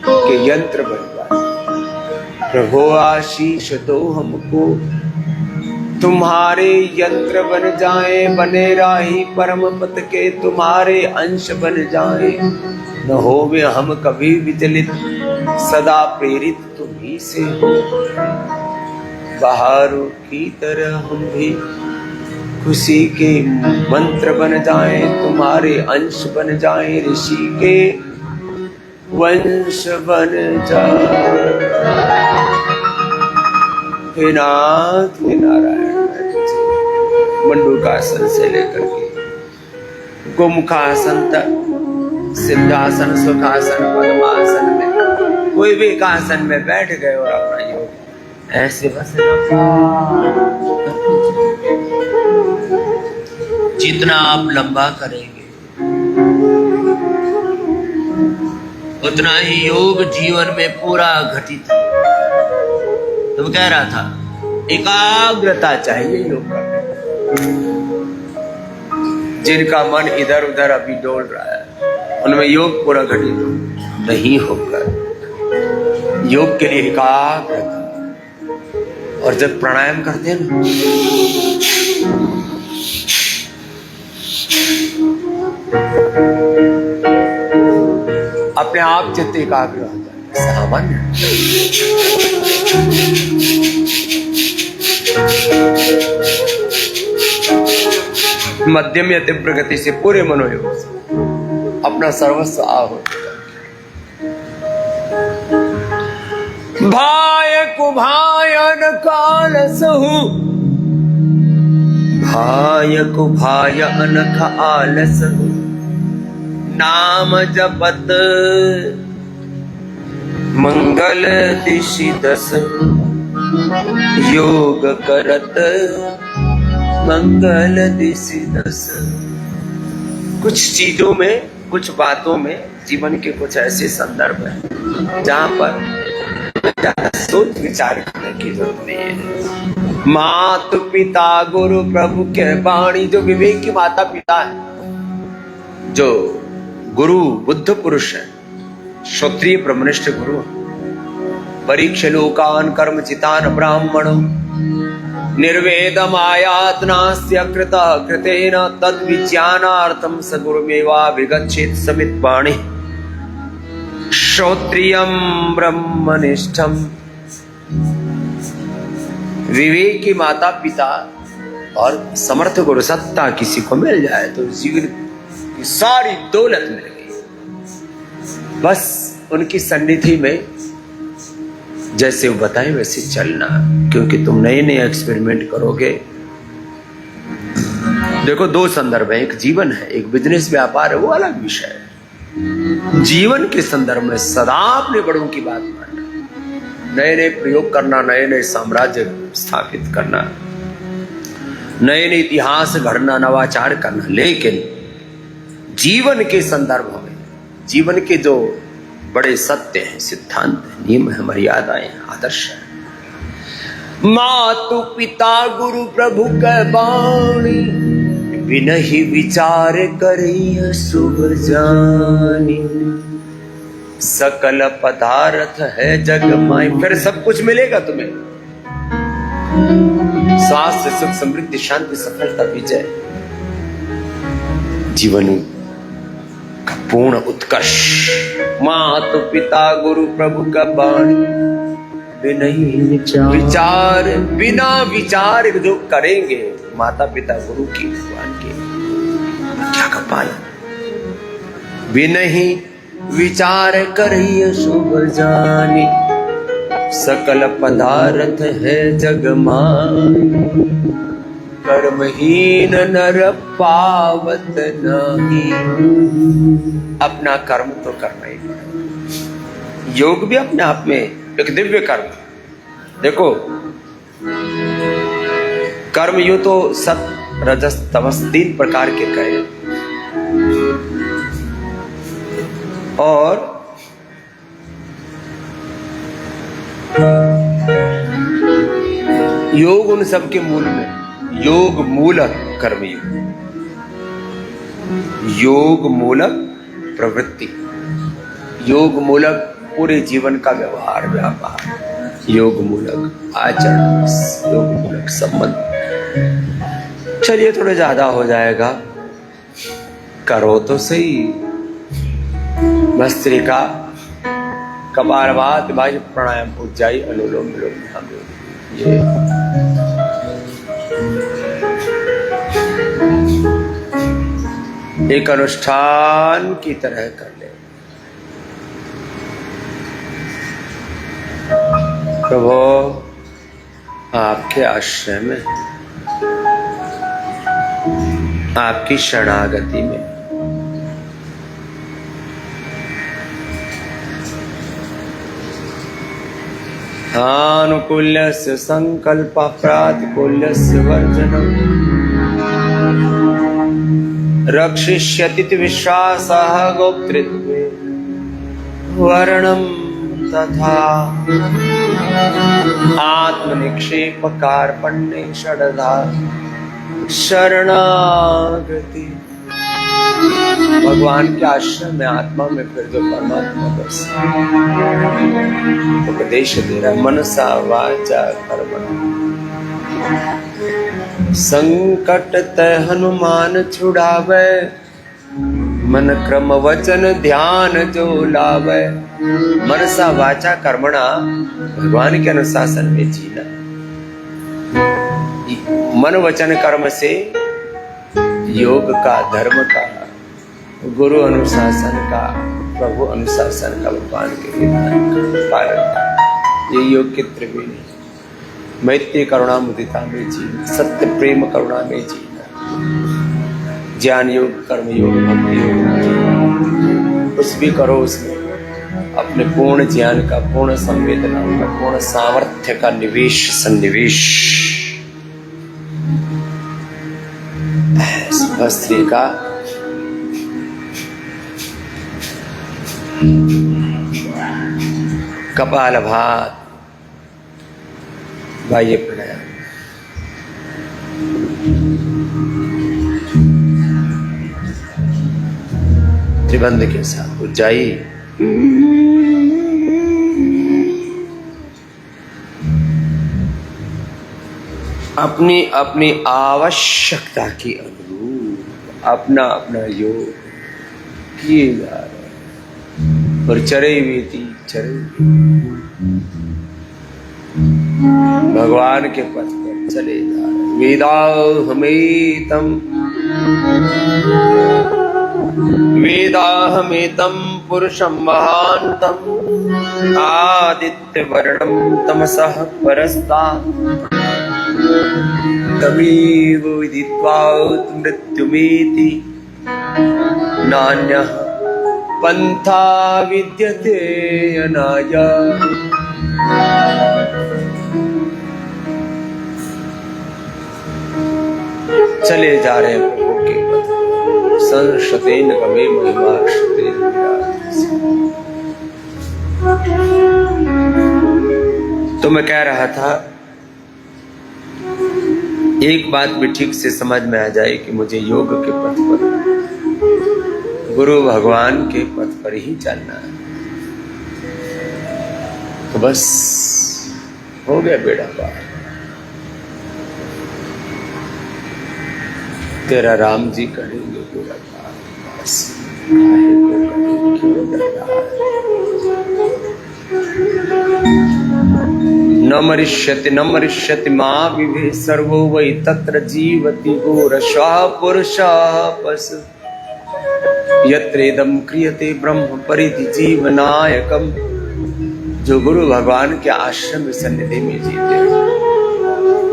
के यंत्र बनवाए। प्रभु आशीष दो हमको, तुम्हारे यंत्र बन जाए, बने राही परम पद के तुम्हारे अंश बन जाए। न होवे हम कभी विचलित, सदा प्रेरित तुम्ही से हो। बहारों की तरह हम भी खुशी के मंत्र बन जाएं, तुम्हारे अंश बन जाएं, ऋषि के वंश बन जाए। हे नाथ हे नारायण, मंडूकासन से लेकर के गोमुखासन तक, सिद्धासन सुखासन पद्मासन में कोई भी एक आसन में बैठ गए और अपना योग ऐसे बस जितना आप लंबा करेंगे उतना ही योग जीवन में पूरा घटित। तुम कह रहा था एकाग्रता चाहिए योग करने। जिनका मन इधर उधर अभी डोल रहा है उनमें योग पूरा घटित नहीं होगा। योग के लिए एकाग्रता। और जब प्राणायाम करते हैं ना, अपने आप चित्त एकाग्र हो जाए, सामान्य। मध्यम या तीव्र गति से पूरे मनोयोग से अपना सर्वस्व आहुत। भाय कुभायन काल सहु, भाय कुभाय अनख आलस, नाम जपत मंगल दिशि दस, योग करत मंगल दिशि दस। कुछ चीजों में, कुछ बातों में जीवन के कुछ ऐसे संदर्भ हैं जहां पर ज्यादा सोच विचार करने की जरूरत नहीं है। माता पिता गुरु प्रभु के वाणी, जो विवेक की माता पिता है, जो गुरु बुद्ध पुरुष है, क्षत्रिय ब्रह्मनिष्ठ गुरु, परीक्ष लोकान कर्म चितान ब्राह्मणो, निर्वेदम आयातनास्य कृतः कृतेन तद्विज्ञानार्थं स गुरुमेवाभिगच्छेत् समित पाणि। श्रोत्रियम ब्रह्मनिष्ठम। विवेकी माता पिता और समर्थ गुरु सत्ता किसी को मिल जाए तो जीवन की सारी दौलत मिल गई। बस उनकी सन्निधि में जैसे वो बताए वैसे चलना, क्योंकि तुम नए नए एक्सपेरिमेंट करोगे। देखो, दो संदर्भ है, एक जीवन है, एक बिजनेस व्यापार है, वो अलग विषय है। जीवन के संदर्भ में सदा अपने बड़ों की बात मानना, नए नए प्रयोग करना, नए नए साम्राज्य स्थापित करना, नए नए इतिहास गढ़ना, नवाचार करना। लेकिन जीवन के संदर्भ में जीवन के जो बड़े सत्य हैं, सिद्धांत हैं, नियम है, मर्यादाएं हैं, आदर्श है। मातु पिता गुरु प्रभु के वाणी, बिनहि विचार करिय शुभ जानी। सकल पदार्थ है जग माई, फिर सब कुछ मिलेगा तुम्हें। स्वास्थ्य सुख समृद्धि शांति सफलता विजय, जीवन का पूर्ण उत्कर्ष। माता पिता गुरु प्रभु का वाणी, विचार बिना विचार जो करेंगे माता पिता गुरु की भगवान की क्या का पालन। बिनहि विचार करिय शुभ जानी, सकल पदार्थ है जग माय, कर्महीन नर पावत नहीं। अपना कर्म तो करना ही पड़ेगा। योग भी अपने आप में एक दिव्य कर्म। देखो, कर्म यूं तो सत रजस तमस 3 प्रकार के कहे, और योग उन सब के मूल में। योग मूलक कर्मयोग, योग मूलक प्रवृत्ति, योग मूलक पूरे जीवन का व्यवहार व्यापार, योग मूलक आचरण, योग मूलक संबंध। चलिए थोड़ा ज्यादा हो जाएगा, करो तो सही। भस्त्रिका, कपालभाति, भाई प्राणायाम, उज्जाई, अनुलोम विलोम, ध्यान। ये एक अनुष्ठान की तरह कर ले। प्रभु आपके आश्रय में, आपकी शरणागति में आनुकूल्यस्य संकल्प प्रातिकूल्यस्य वर्जनम् रक्षिष्यति विश्वासः गोप्तृत्वे वर्णं तथा आत्मनिक्षेप कार्पण्ये षडधा शरणागति। भगवान के आश्रम में आत्मा में फिर जो परमात्मा बस उपदेश दे रहा, मनसा वाचा कर्मणा संकट तय हनुमान छुड़ावे, मन क्रम वचन ध्यान जो लावे। मनसा वाचा कर्मणा, भगवान के अनुशासन में जीना, मन वचन कर्म से योग का, धर्म का, गुरु अनुशासन का, प्रभु अनुशासन का, भगवान के विधान का पालन का। ये योग की त्रिवेणी, मैत्री करुणा मुदिता में जीना, सत्य प्रेम करुणा में जीना, ज्ञान योग, कर्म योग, भक्ति योग। कुछ भी करो उसमें अपने पूर्ण ज्ञान का, पूर्ण संवेदना का, पूर्ण सामर्थ्य का निवेश, सन्निवेश। भस्त्री का कपालभाति, बाह्य प्राणायाम, त्रिबंध के साथ उज्जाई, अपनी अपनी आवश्यकता के अनुरूप अपना अपना योग किए जा रहे हैं। और चरे वेती चरे, भगवान के पथ पर चले जा रहे। वेदाहमेतम पुरुषं महान्तम आदित्य वर्णम तमसः परस्तात् तमेव विदित्वा मृत्युमेति नान्यः पंथा विद्यते अनाया। चले जा रहे हैं प्रभु के पथ, संशतेन कवे महिमा श्रुतेन विराजते। तो मैं कह रहा था, एक बात भी ठीक से समझ में आ जाए कि मुझे योग के पथ पर, गुरु भगवान के पथ पर ही चलना है, तो बस हो गया बेड़ा पार। तेरा राम जी करेंगे बेड़ा पार, बस क्यों डर रहा है। न मरिष्यति मां विभे सर्वो वै तत्र जीवति गोरशः पुरुषः पशु यत्रेदं क्रियते ब्रह्म परिधि जीवनायकम् जो गुरु भगवान के आश्रम सन्निधि में जीते।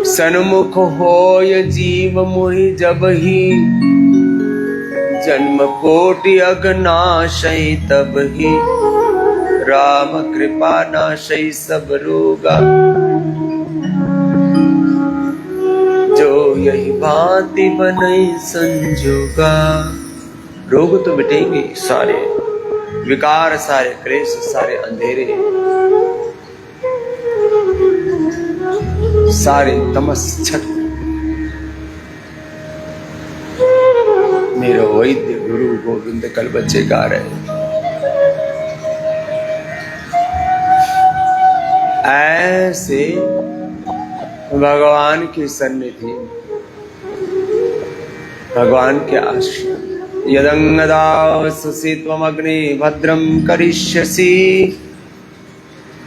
सन्मुख होय जीव मोहि जब ही, जन्म कोटि अगनाशय तब ही, राम कृपा नाशय सब रोगा, जो यही भांति बनई संजोगा। रोग तो मिटेंगे सारे, विकार सारे, क्लेश सारे, अंधेरे सारे, तमस छट। मेरे वैद्य गुरु गोविंद कल बच्चे गा रहे। ऐसे भगवान की सन्निधि, भगवान के आश्रम। यदंगदावसि त्वमग्नि भद्रं करिष्यसि,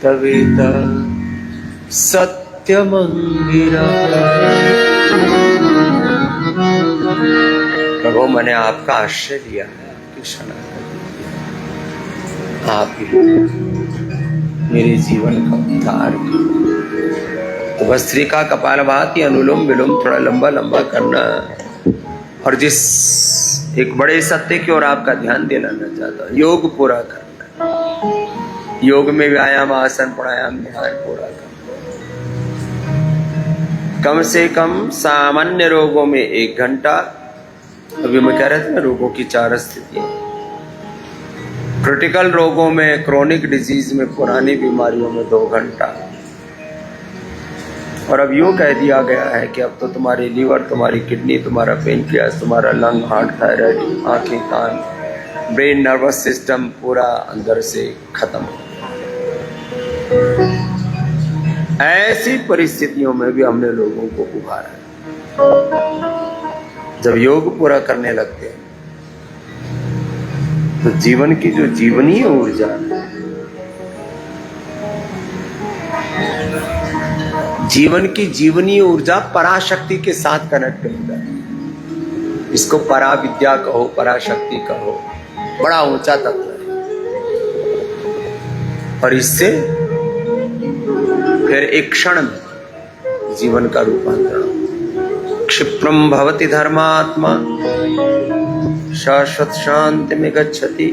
तवेत सत्यमंगिरः। प्रभु मैंने आपका आश्रय लिया है, आपकी शरणागति, आप ही मेरे जीवन का उद्धार किया। तो भस्त्रिका कपालभाति अनुलोम विलोम थोड़ा लंबा लंबा करना, और जिस एक बड़े सत्य की ओर आपका ध्यान दिलाना चाहता हूं, योग पूरा करना। योग में व्यायाम, आसन, प्राणायाम, ध्यान पूरा करना। कम से कम सामान्य रोगों में 1 घंटा, अभी मैं कह रहा था ना रोगों की 4 स्थितियां, क्रिटिकल रोगों में, क्रोनिक डिजीज में, पुरानी बीमारियों में 2 घंटा। और अब यूं कह दिया गया है कि अब तो तुम्हारी लीवर, तुम्हारी किडनी, तुम्हारा पेनक्रियास, तुम्हारा लंग, हार्ट, थायराइड, आंखें, कान, ब्रेन, नर्वस सिस्टम पूरा अंदर से खत्म। ऐसी परिस्थितियों में भी हमने लोगों को उभारा है। जब योग पूरा करने लगते हैं तो जीवन की जो जीवनीय ऊर्जा, जीवन की जीवनीय ऊर्जा पराशक्ति के साथ कनेक्ट हो जाती है। इसको पराविद्या कहो, पराशक्ति कहो, बड़ा ऊंचा तत्व है। और इससे फिर एक क्षण में जीवन का रूपांतरण। क्षिप्रम भवति धर्मात्मा शाश्वत शांति में गच्छति,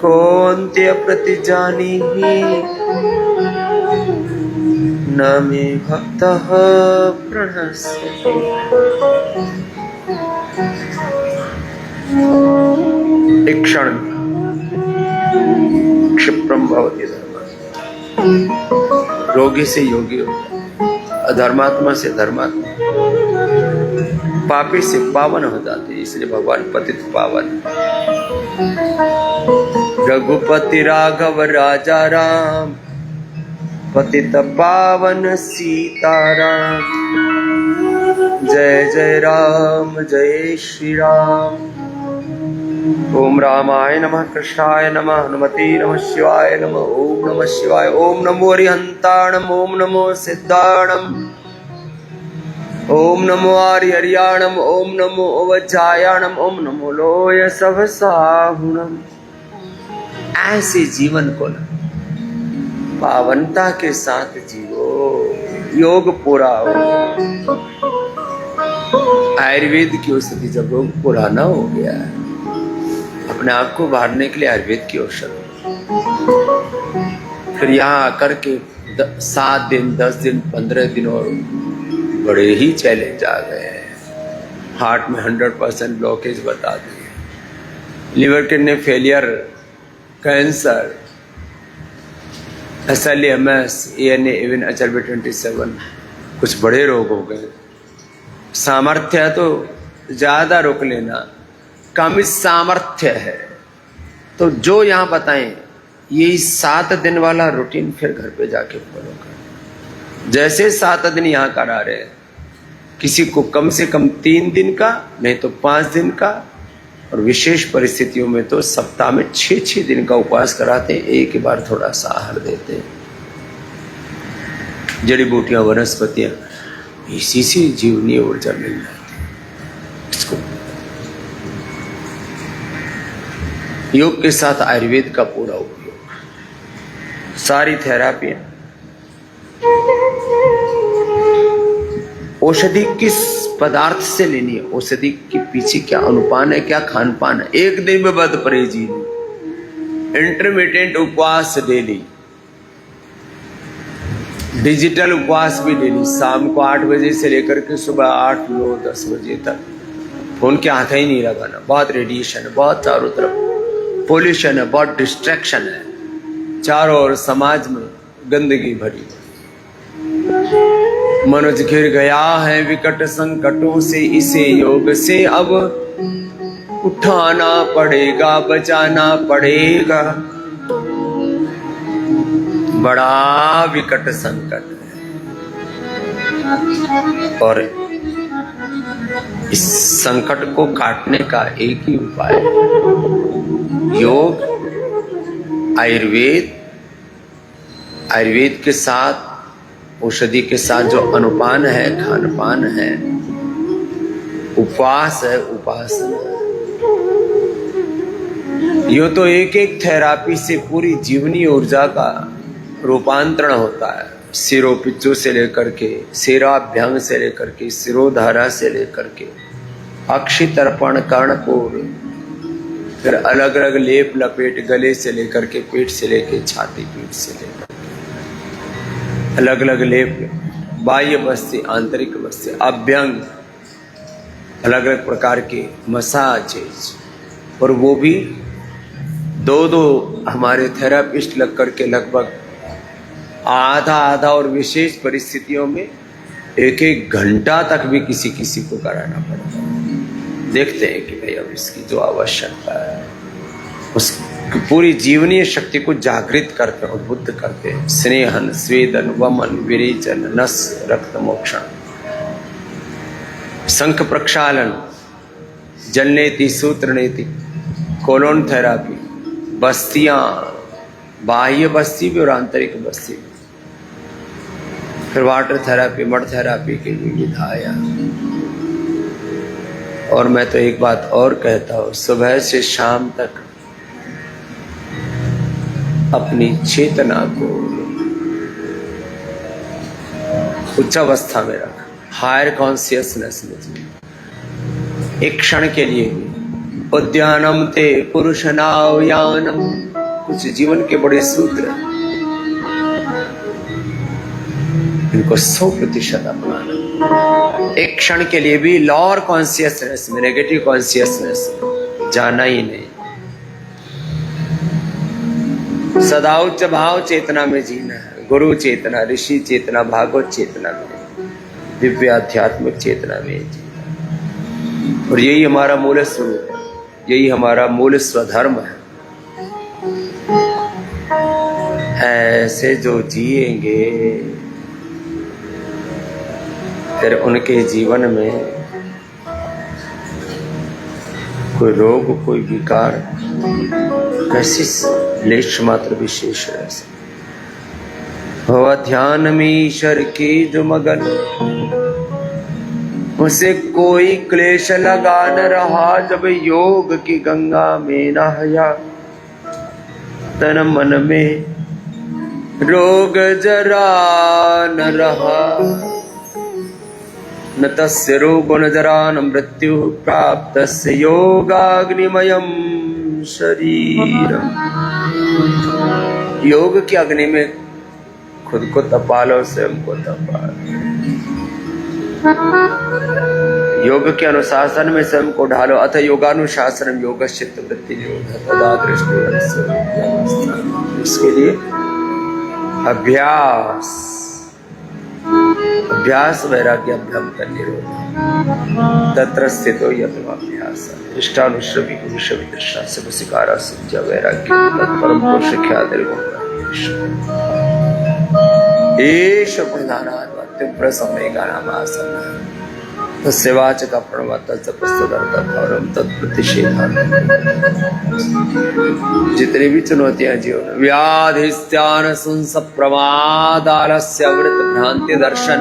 कौन्तेय प्रतिजानीहि न मे भक्तः प्रणश्यति। एक क्षण क्षिप्रम भवति धर्मात्मा, रोगी से योगी हो, अधर्मात्मा से धर्मात्मा, पापी से पावन हो जाते। इसलिए भगवान पतित पावन। रघुपति राघव राजा राम, पतित पावन सीताराम। जय जय राम, जय श्री राम। ओम रामाय नमः, कृष्णाय नमः, हनुमते नमः, शिवाय नमः। ओम नमः शिवाय। ओम नमो हरिहंताणम, ओम नमो सिद्धाणम, ओम नमो आर्यर्याणम, ओम नमो अवज्जायाणम, ओम नमो लोय सवसाहुणम। ऐसे जीवन को पावनता के साथ जीवो, योग पूरा हो। आयुर्वेद की औषधि जब योग पूरा ना हो गया, अपने आप को उभारने के लिए आयुर्वेद की औषधि, फिर यहाँ आकर के 7 दिन, 10 दिन, 15 दिन और बड़े ही चैलेंज आ गए हैं। हार्ट में 100% ब्लॉकेज बता दिए, liver kidney failure, cancer, SLEMS, ANA, even HLB27, कुछ बड़े रोग हो गए। सामर्थ्य है तो ज्यादा रोक लेना, कम सामर्थ्य है तो जो यहाँ बताएं ये 7 दिन वाला रूटीन फिर घर पे जाके फॉलो कर। जैसे 7 दिन यहाँ करा रहे हैं, किसी को कम से कम 3 दिन का, नहीं तो 5 दिन का, और विशेष परिस्थितियों में तो सप्ताह में 6-6 दिन का उपवास कराते हैं। एक बार थोड़ा सा आहार देते हैं। जड़ी बूटियां, वनस्पतियां, इसी से जीवनीय ऊर्जा मिल जाती है। इसको योग के साथ आयुर्वेद का पूरा उपयोग। सारी थेरापी औषधि किस पदार्थ से लेनी है, औषधि के पीछे क्या अनुपान है, क्या खान पान है। एक दिन में बद परहेजी, इंटरमीडिएट उपवास डेली, डिजिटल उपवास भी डेली, शाम को 8 बजे से लेकर के सुबह 8, 9, 10 बजे तक फोन के हाथ ही नहीं लगाना। बहुत रेडिएशन है, बहुत चारों तरफ पोल्यूशन है, बहुत डिस्ट्रैक्शन है, चारों ओर समाज में गंदगी भरी है। मनुष्य घिर गया है विकट संकटों से, इसे योग से अब उठाना पड़ेगा, बचाना पड़ेगा। बड़ा विकट संकट है और इस संकट को काटने का एक ही उपाय है, योग, आयुर्वेद। आयुर्वेद के साथ, औषधि के साथ जो अनुपान है, खान पान है, उपवास है, उपासना है। यो तो एक एक थेरापी से पूरी जीवनी ऊर्जा का रूपांतरण होता है। सिरोपिच्चू से लेकर के, सिराभ्यंग से लेकर के, सिरोधारा से लेकर के, अक्षि तर्पण, कर्णपूर, फिर अलग अलग लेप लपेट, गले से लेकर के, पेट से लेकर छाती, पीठ से लेकर अलग अलग लेप, बाह्य बस्ती, आंतरिक बस्ती, अभ्यंग, अलग अलग प्रकार के मसाजेज, और वो भी 2-2 हमारे थेरापिस्ट लग करके लगभग आधा और विशेष परिस्थितियों में 1-1 घंटा तक भी किसी किसी को कराना पड़ता है। देखते हैं कि भाई अब इसकी जो आवश्यकता है उस पूरी जीवनीय शक्ति को जागृत करते हैं, उद्बुद्ध करते हैं। स्नेहन, स्वेदन, वमन, विरेचन, नस, रक्त मोक्षण, शंख प्रक्षालन, जलनेति, सूत्रनेति, कोलोन थेरापी, बस्तियां, बाह्य बस्ती भी और आंतरिक बस्ती भी, फिर वाटर थेरापी, मड थेरापी की विधाया। और मैं तो एक बात और कहता हूं, सुबह से शाम तक अपनी चेतना को उच्च अवस्था में रख, हायर कॉन्शियसनेस में। एक क्षण के लिए भी उद्यानम ते पुरुषनावयानम, कुछ जीवन के बड़े सूत्र, इनको 100% अपनाना। एक क्षण के लिए भी लोअर कॉन्शियसनेस में, नेगेटिव कॉन्शियसनेस में जाना ही नहीं। सदा उच्च भाव चेतना में जीना है, गुरु चेतना, ऋषि चेतना, भागवत चेतना में, दिव्य आध्यात्मिक चेतना में जीना। और यही हमारा मूल स्वरूप है, यही हमारा मूल स्वधर्म है। ऐसे जो जिएंगे फिर उनके जीवन में कोई रोग, कोई विकार कैसी लेश मात्र विशेष रह सकते। हो ध्यान में ईश्वर की जो मगन, उसे कोई क्लेश लगा न रहा। जब योग की गंगा में नहाया, तन मन में रोग जरा न रहा। न तस्य रोगो न जरा न मृत्यु प्राप्त तस्य योगाग्निमयम शरीरम। योग की अग्नि में खुद को तपा लो, स्वयं को तपा लो। योग के अनुशासन में स्वयं को ढालो। अथ योगानुशासन योगश्चित्त वृत्ति निरोधः तदा दृष्टि। इसके लिए अभ्यास, अभ्यास वैराग्याभ्याम का निरोध। तत्र स्थितो यत्वाभ्यास इष्टानुश्रवी विषय दृष्टा से वसिकारा संज्ञा वैराग्य तत्परम पुरुष ख्यातिर्गुण एष प्रधानात्म समय नाम आसन तस्वाच का प्रणवत तत्प्रस्तुतम तत्प्रतिषेधान। जितनी भी चुनौतियां जीवन, व्याधिस्त्यान सुंस प्रमाद आलस्य अमृत भ्रांति दर्शन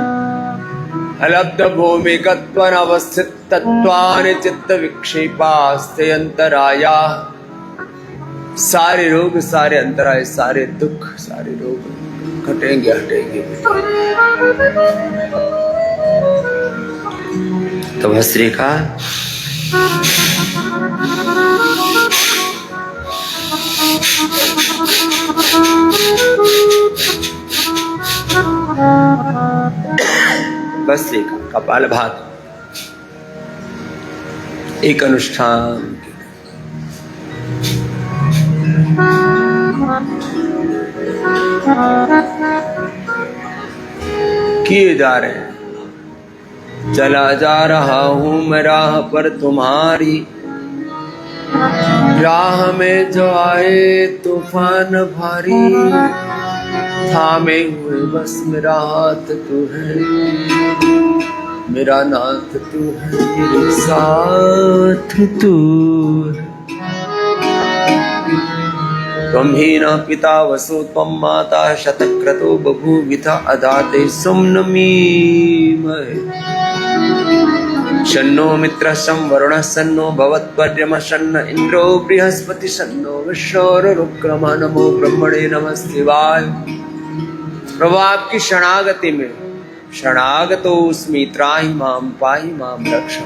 अलब्ध भूमिकत्वन अवस्थित तत्वानि चित्त विक्षेपास्ते अंतराया सारे रोग, सारे अंतराय, सारे दुख, सारे रोग घटेंगे, हटेंगे। तो भस्त्रिका भस्त्रिका कपालभाति एक अनुष्ठान किए जा रहे हैं। चला जा रहा हूं मैं राह पर तुम्हारी, राह में जो आए तूफान भारी, थामे हुए बस मेरा हाथ तू है, मेरा नाथ तू है, मेरे साथ तू है। त्वं ही न पिता वसु त्वं माता शतक्रतो बभूविथा अदाते सुम्नमीमहे। शन्नो मित्रः शं वरुणः शन्नो भवत्पर्यमः शन्न इन्द्रो बृहस्पति शन्नो विश्वरुक्रमः। नमो ब्रह्मणे नमः शिवाय। प्रभु आपकी शरणागति में शरणागतोऽस्मि, त्राहि मां पाहि मां रक्ष।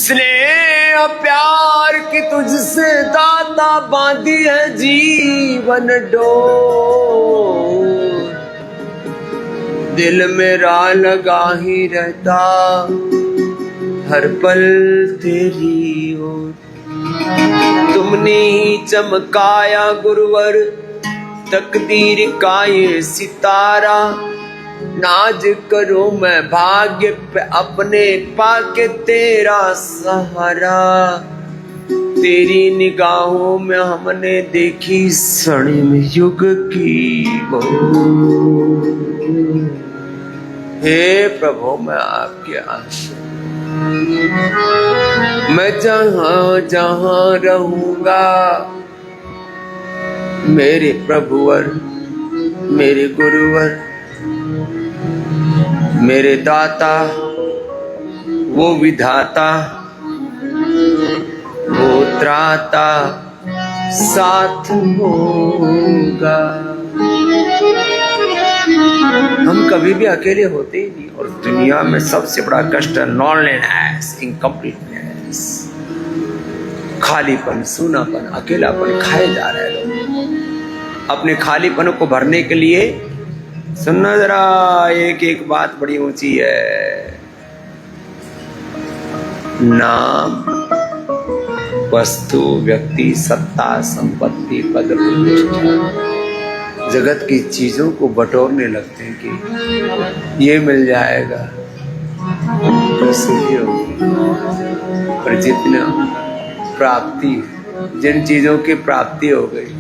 स्नेह प्यार की तुझसे दाता बांधी है जीवन डोर, दिल मेरा लगा ही रहता हर पल तेरी ओर। तुमने ही चमकाया गुरुवर तकदीर का ये सितारा, नाज करूं मैं भाग्य पे अपने पाके तेरा सहारा। तेरी निगाहों में हमने देखी स्वर्णिम युग की वो। हे प्रभु मैं आपके आश्रय, मैं जहां जहां रहूंगा मेरे प्रभुवर, मेरे गुरुवर, मेरे दाता, वो विधाता, वो त्राता साथ होगा। हम कभी भी अकेले होते ही नहीं। और दुनिया में सबसे बड़ा कष्ट है लॉनलीनेस, इनकम्प्लीटनेस, खालीपन, सूनापन, अकेलापन खाए जा रहे हैं लोग। अपने खालीपन को भरने के लिए सुनना जरा, एक एक बात बड़ी ऊंची है। नाम, वस्तु, व्यक्ति, सत्ता, संपत्ति, पद, प्रतिष्ठा, जगत की चीजों को बटोरने लगते हैं कि ये मिल जाएगा तो सुखी होगी। पर जितना प्राप्ति, जिन चीजों की प्राप्ति हो गई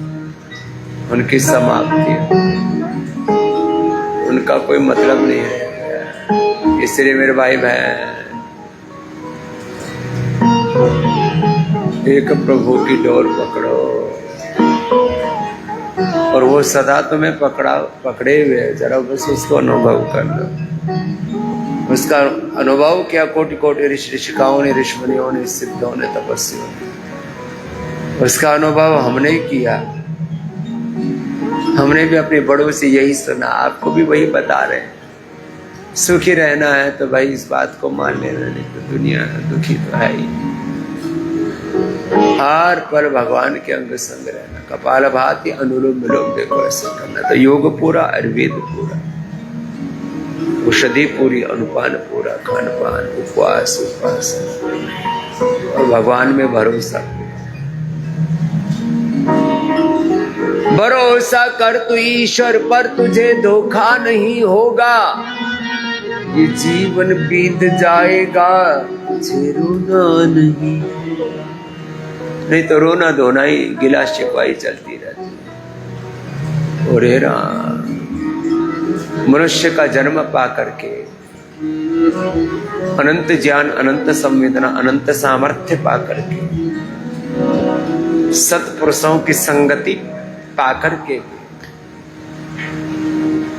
उनकी समाप्ति, उनका कोई मतलब नहीं है। इसलिए मेरे भाई बहन, एक प्रभु की डोर पकड़ो और वो सदा तुम्हें पकड़े हुए है। जरा बस उसको अनुभव कर लो। उसका अनुभव किया कोटि कोटि ऋषिकाओं ने, ऋषिमुनियों ने, सिद्धों ने, तपस्वियों ने। उसका अनुभव हमने किया। हमने भी अपने बड़ों से यही सुना, आपको भी वही बता रहे हैं। सुखी रहना है तो भाई इस बात को मान लेना, नहीं तो दुनिया दुखी तो है ही। हर पल भगवान के अंग संग रहना, कपालभाति, अनुलोम विलोम देखो ऐसा करना। तो योग पूरा, आयुर्वेद पूरा, औषधि पूरी, अनुपान पूरा, खान पान, उपवास, उपासना और भगवान में भरोसा। भरोसा कर तू ईश्वर पर, तुझे धोखा नहीं होगा। ये जीवन बीत जाएगा, तुझे रोना नहीं तो रोना धोना ही, गिला शिकवाई चलती रहती है। और मनुष्य का जन्म पा करके अनंत ज्ञान, अनंत संवेदना, अनंत सामर्थ्य पा करके, सत्पुरुषों की संगति पाकर के,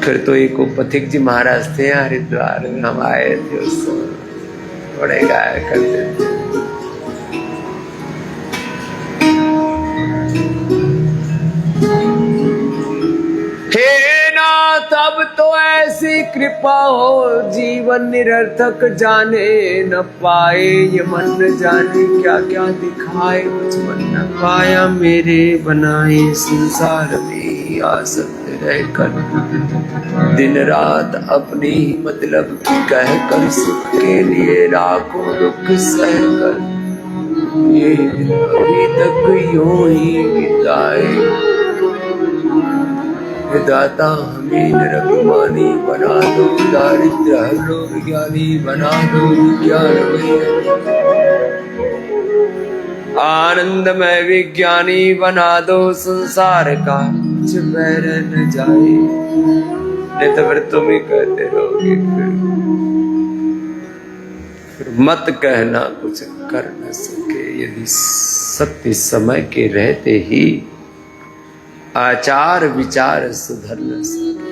फिर तो एक पथिक जी महाराज थे हरिद्वार में, हम आए थे उस समय, बड़े गाया करते थे। कृपा हो जीवन निरर्थक जाने न पाए, ये मन न जाने क्या क्या दिखाए, कुछ मन न पाया मेरे बनाए संसार में आसक्त रहकर, दिन रात अपने ही मतलब की कह कर सुख के लिए लाखों दुख सह कर, ये अभी तक यूं ही बिताए। दाता हमें निरभिमानी बना दो, दारिद्र हर लो विज्ञानी बना दो, विज्ञान आनंदमय विज्ञानी बना दो, संसार का कुछ बैर न जाए, नहीं तो फिर तुम ही कहते रहोगे, फिर मत कहना कुछ कर न सके। यदि सत्य समय के रहते ही आचार विचार सुधर न सके,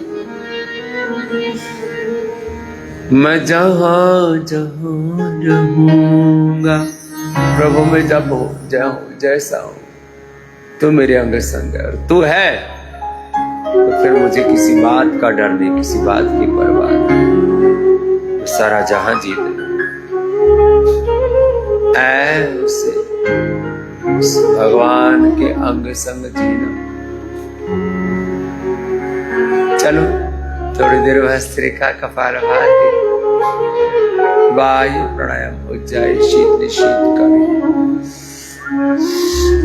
मैं जहां जहां रहूंगा प्रभु में, जब हो जाऊं जैसा हो तू मेरे अंग संग है, और तू है तो फिर मुझे किसी बात का डर नहीं, किसी बात की परवाह नहीं, सारा जहां जीत ऐसे उस भगवान के अंग संग जीना। चलो थोड़ी देर भस्त्रिका कपालभाति वायु प्राणायाम हो जाए, शीत निशीत करें,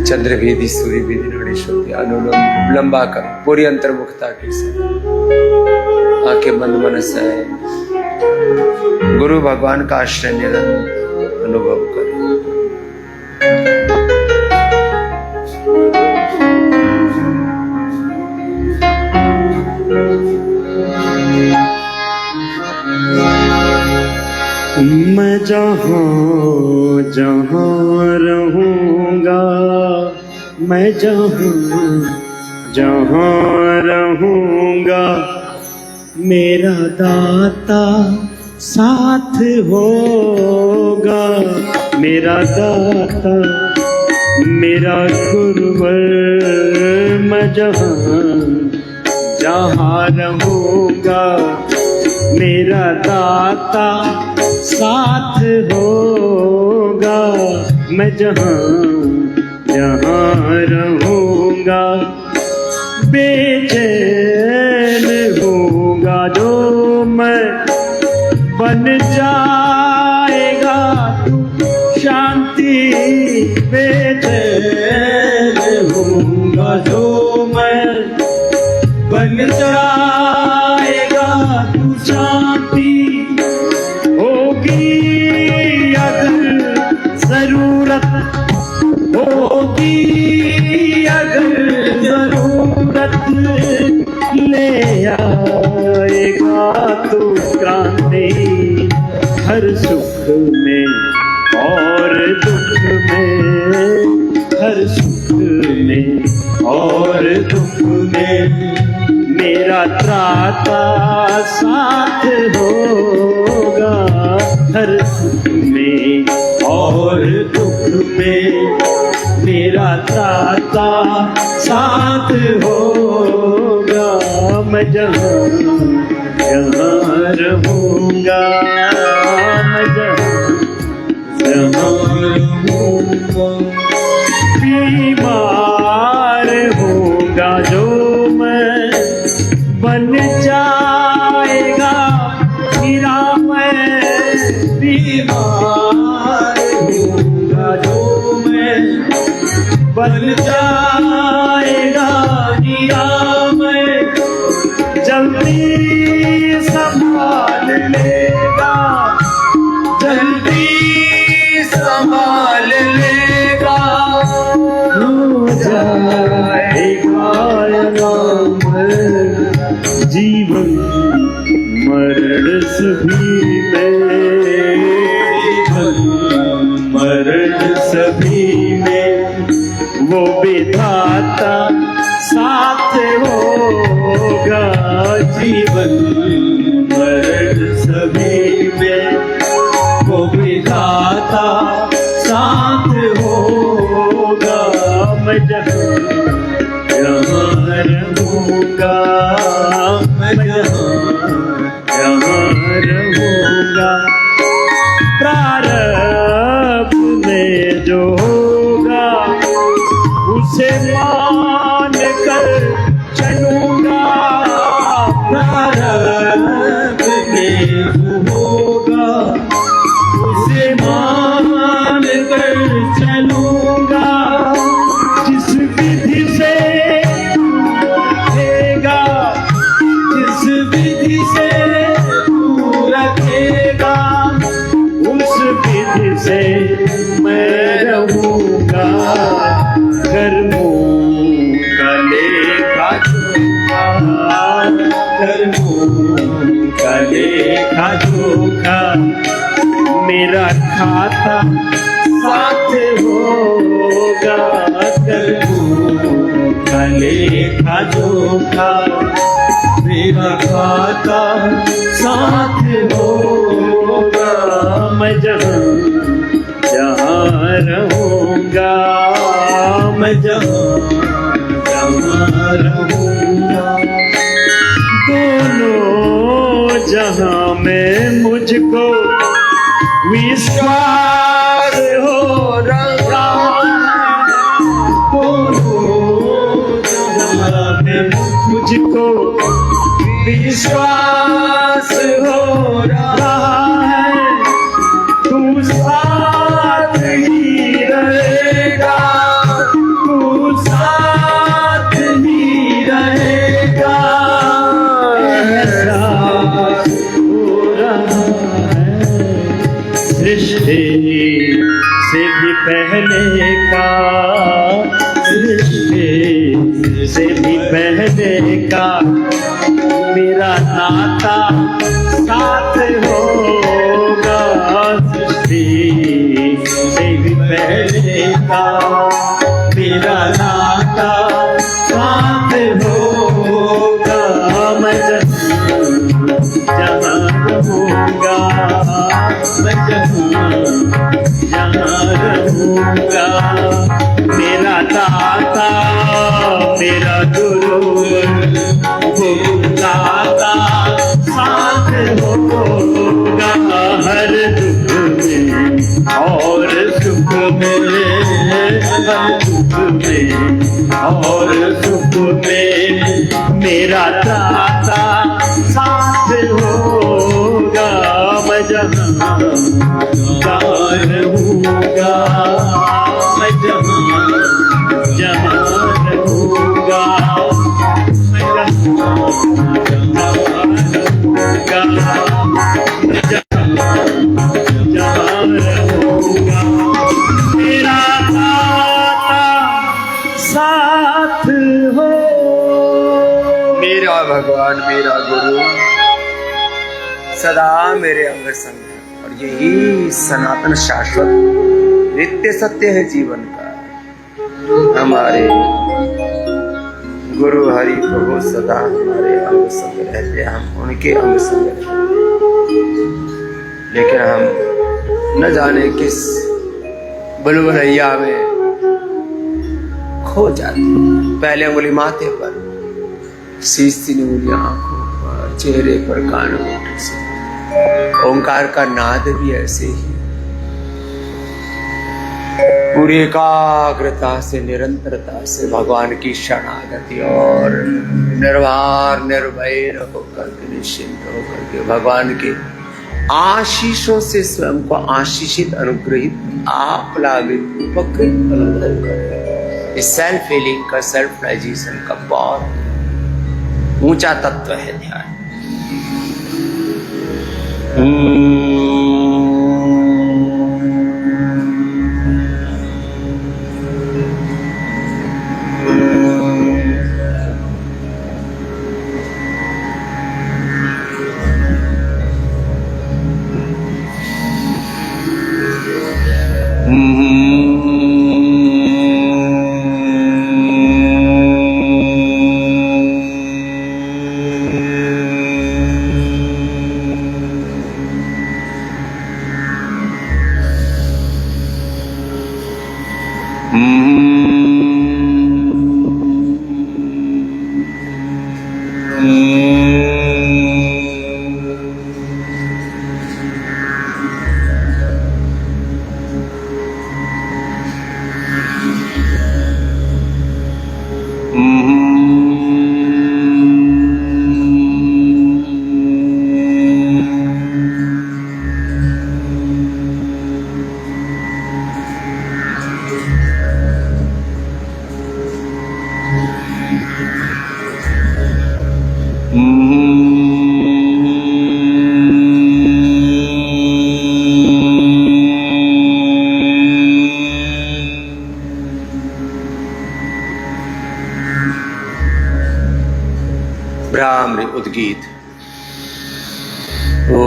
चंद्र भेदी सूर्य भेदी नड़ी शोधि अनुलोम लंबा कर, पूरी अंतर्मुखता के साथ आंखें बंद मन से गुरु भगवान का आश्रय निरंतर अनुभव करें। मैं जहाँ जहाँ रहूँगा, मैं जहाँ जहाँ रहूँगा, मेरा दाता साथ होगा, मेरा दाता मेरा गुरुवर। मैं जहाँ जहाँ रहूँगा, मेरा दाता साथ होगा, मैं जहाँ जहाँ रहूँगा, बेचैन होगा जो मैं बन जाएगा शांति, बेचैन होगा जो मैं बन जाएगा शांति, होगी अगर जरूरत, होगी अगर जरूरत, ले आएगा तो क्रांति, हर सुख में और दुख में, हर सुख में और दुख में, मेरा त्राता साथ होगा, हर सुख में और दुख में, मेरा त्राता साथ होगा, मैं जहाँ जहाँ रहूँगा, मैं जहाँ जहाँ रहूँगा, बीमार होगा जो मैं बन जाएगा निरामय, बीमार होगा जो मैं बन जाएगा निरामय, जल्दी संभाल लेगा, जल्दी संभाल लेगा, हो जाएगा जीवन मरण सभी में, जीवन मरण सभी में, वो विधाता साथ होगा, जीवन मरण सभी में, वो विधाता साथ होगा, मैं जहाँ जहाँ रहूँगा, मैं जहाँ मान कर चलूंगा, प्रारब्ध में होगा, उसे मान कर चलूंगा, जिस विधि से रखेगा, जिस विधि से तू रखेगा, उस विधि से मैं रहूंगा। कर्मों का लेखा जोखा, कर्मों का लेखा जोखा, मेरा खाता साथ होगा। कर्मों का लेखा जोखा, मेरा खाता साथ होगा। मैं जहाँ रहूंगा, मैं जहाँ रहूंगा, दोनों जहाँ में मुझको विश्वास हो रहा है, दोनों जहाँ में मुझको विश्वास हो रहा है, तू साथ ही रहेगा, तू साथ ही रहेगा। एहसास हो रहा है सृष्टि से भी पहले का, सृष्टि से भी पहले का मेरा नाता साथ होगा। सृष्टि से भी पहले का मेरा नाता साथ होगा। मैं जहाँ रहूंगा, मैं जहाँ रहूंगा, मेरा दाता मेरा गुरु दाता साथ होगा। हर दुख में और सुख में, हर दुख में और सुख में मेरा दाता साथ होगा। मैं जहाँ रहूंगा, मैं जहाँ रहूंगा, मेरा दाता साथ हो। मेरा भगवान मेरा गुरु सदा मेरे अंग संग है, और यही सनातन शाश्वत नित्य सत्य है जीवन का। हमारे गुरु हरि प्रभु सदा हमारे अंग संग रहते, हम उनके अंग संग रहते, लेकिन हम न जाने किस बुलबुलैया में खो जाते। पहले उंगली माथे पर, शीश 3 उंगलियां आंखों पर, चेहरे पर कान होठ से। ओंकार का नाद भी ऐसे ही पूरी एकाग्रता से, निरंतरता से भगवान की शरणागति और निर्भर निर्भय होकर के, निश्चिंत होकर के भगवान के आशीषों से स्वयं को आशीषित, अनुग्रहित, आप लाभित, उपकृत अनुभव कर। इस सेल्फ हीलिंग का, सेल्फ राइजेशन का बहुत ऊंचा तत्व है ध्यान। भ्रामरी उद्गीत। ओ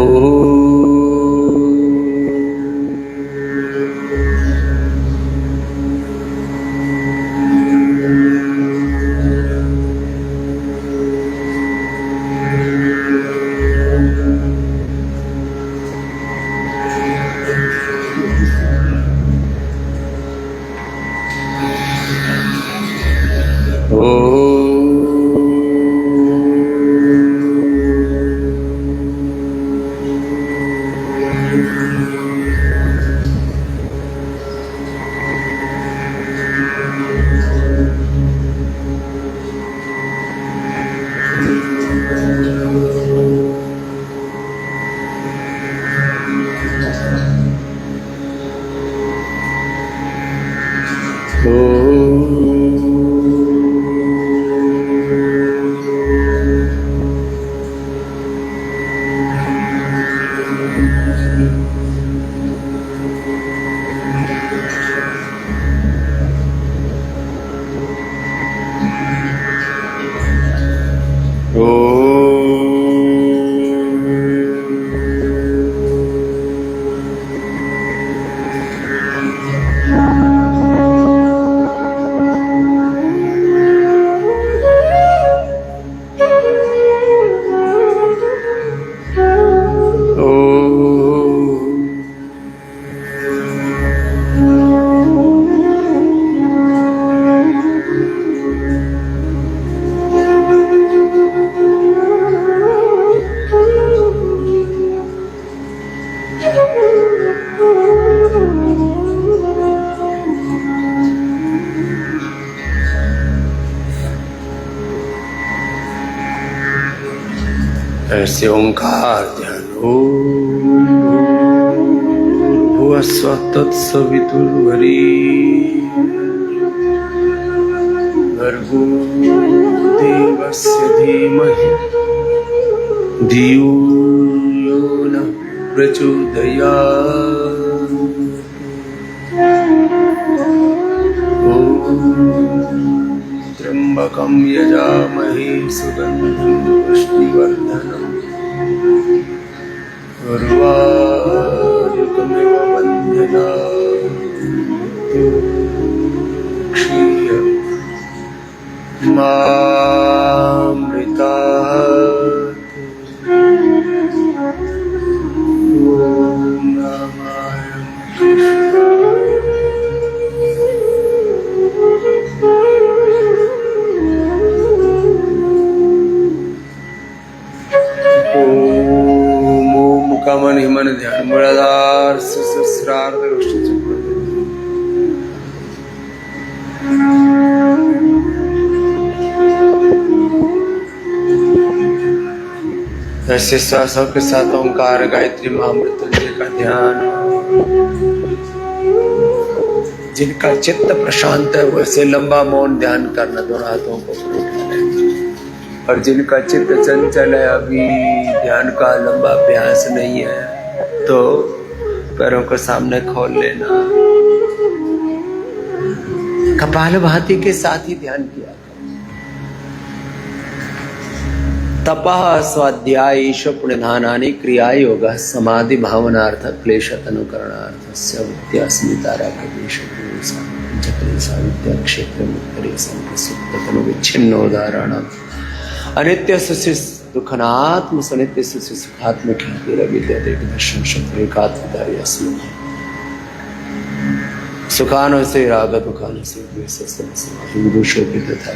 ऐसे ओंकार ध्यान। भुवः स्वः तत्सवितुर्वरेण्यं देवस्य धीमहि धियो यो नः प्रचोदयात्। त्र्यंबकं यजामहे सुगन्धिं पुष्टिवर्धनम् उर्वारुकमिव बन्धनात् मामृतात्। ॐ नमः मुकामन हिमन ध्यान मूलाधार सहस्रार्ध चक्र। ऐसे श्वासों के साथ ओंकार गायत्री महामृत्युंजय का ध्यान। जिनका चित्त प्रशांत है वैसे लंबा मौन ध्यान करना, दोनों हाथों को उठाना। और जिनका चित्त चंचल है, अभी ध्यान का लंबा अभ्यास नहीं है, तो पैरों को सामने खोल लेना। कपालभाति के साथ ही ध्यान किया। तपः स्वाध्याय पुण्यधानानि क्रिया योग समाधि भावनार्थ क्लेश अनुकरणार्थस्य विद्यास्मिता रागदेश विद्या क्षेत्र मुक्तरे संप्रसिद्ध तनु विच्छिन्नोदाहरणम् अनित्य सुसि दुखनात्म सनित्य सुसि सुखात्म ख्याति विद्या देव दर्शन शब्द एकात्मधारी श्लोक। सुखानो से राग दुखानो से द्वेष तथा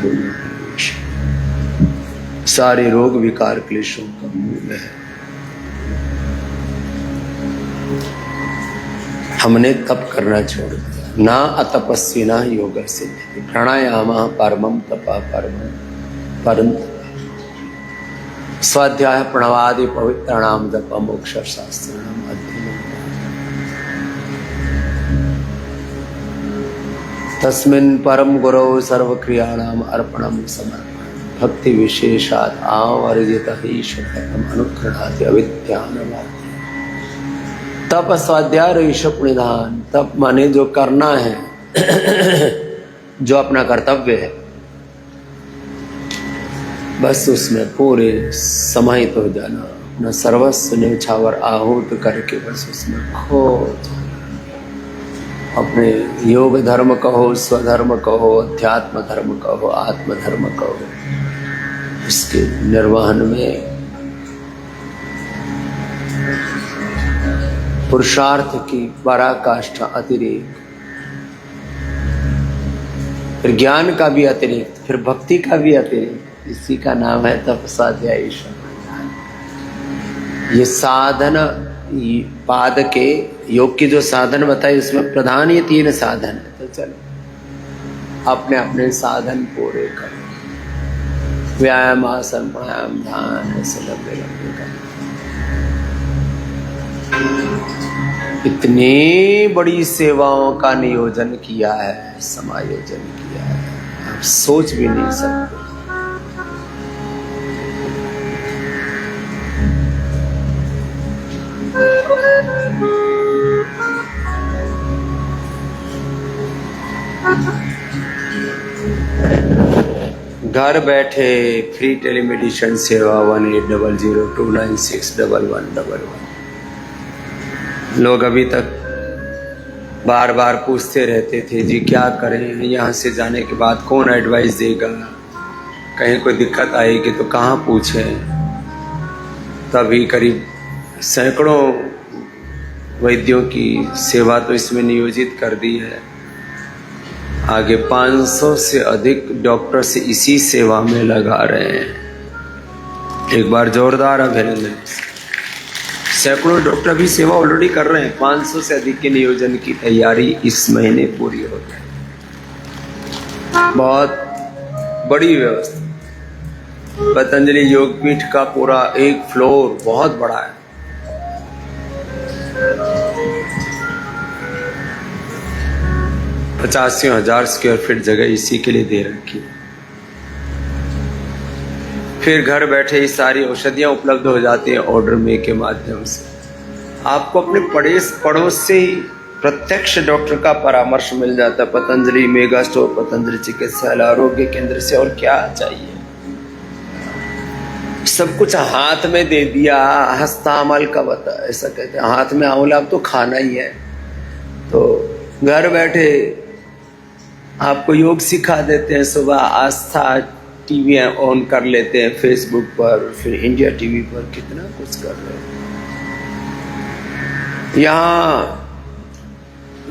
सारे रोग विकार क्लेशों का मूल है। हमने तप करना छोड़ दिया। ना अतपस्वी ना योग सिद्धि प्राणायाम परमं तपा परम स्वाध्याय प्रणवादि पवित्राणाम जप मोक्ष शास्त्राणाम अध्ययनम तस्मिन् परम गुरौ सर्वक्रियाणाम अर्पणम समर्पणम भक्ति विशेषात् आवर्जित ईश्वरम अनुकृणाति अविद्यानवाद। तप स्वाध्याय ऋषभ निधान। तप माने जो करना है जो अपना कर्तव्य है बस उसमें पूरे समाहित हो जाना, अपना सर्वस्व न्यौछावर आहूत करके बस उसमें खो जाना। अपने योग धर्म कहो, स्वधर्म कहो, अध्यात्म धर्म कहो, आत्म धर्म कहो, उसके निर्वहन में पुरुषार्थ की पराकाष्ठा अतिरिक्त, फिर ज्ञान का भी अतिरिक्त, फिर भक्ति का भी अतिरिक्त, इसी का नाम है तप स्वाध्याय। ये साधन पाद के योग की जो साधन बताए उसमें प्रधान ये 3 साधन है। तो चलो अपने अपने साधन पूरे करो। व्यायाम, आसन, प्राणायाम, ध्यान ऐसे लंबे लंबे करो। इतनी बड़ी सेवाओं का नियोजन किया है, समायोजन किया है, आप सोच भी नहीं सकते। घर बैठे फ्री टेलीमेडिसिन सेवा 180029611111। लोग अभी तक बार बार पूछते रहते थे जी क्या करें, यहाँ से जाने के बाद कौन एडवाइस देगा, कहीं कोई दिक्कत आएगी तो कहाँ पूछें। तभी करीब सैकड़ों वैद्यों की सेवा तो इसमें नियोजित कर दी है। आगे 500 से अधिक डॉक्टर से इसी सेवा में लगा रहे हैं। एक बार जोरदार अभिनंदन। सैकड़ों डॉक्टर भी सेवा ऑलरेडी कर रहे हैं। 500 से अधिक के नियोजन की तैयारी इस महीने पूरी हो गई। बहुत बड़ी व्यवस्था। पतंजलि योगपीठ का पूरा एक फ्लोर बहुत बड़ा है। पचासी 1000 स्क्वायर फीट जगह इसी के लिए दे रखी है। फिर घर बैठे ही सारी औषधियां उपलब्ध हो जाती हैं ऑर्डर में के माध्यम से। आपको अपने पड़ोस से ही प्रत्यक्ष डॉक्टर का परामर्श मिल जाता है। पतंजलि मेगा स्टोर, पतंजलि चिकित्सालय, आरोग्य केंद्र से और क्या चाहिए। सब कुछ हाथ में दे दिया। हस्तामल का बता ऐसा कहते हैं, हाथ में आंवला अब तो खाना ही है। तो घर बैठे आपको योग सिखा देते हैं। सुबह आस्था टीवी ऑन कर लेते हैं, फेसबुक पर, फिर इंडिया टीवी पर कितना कुछ कर रहे हैं। यहाँ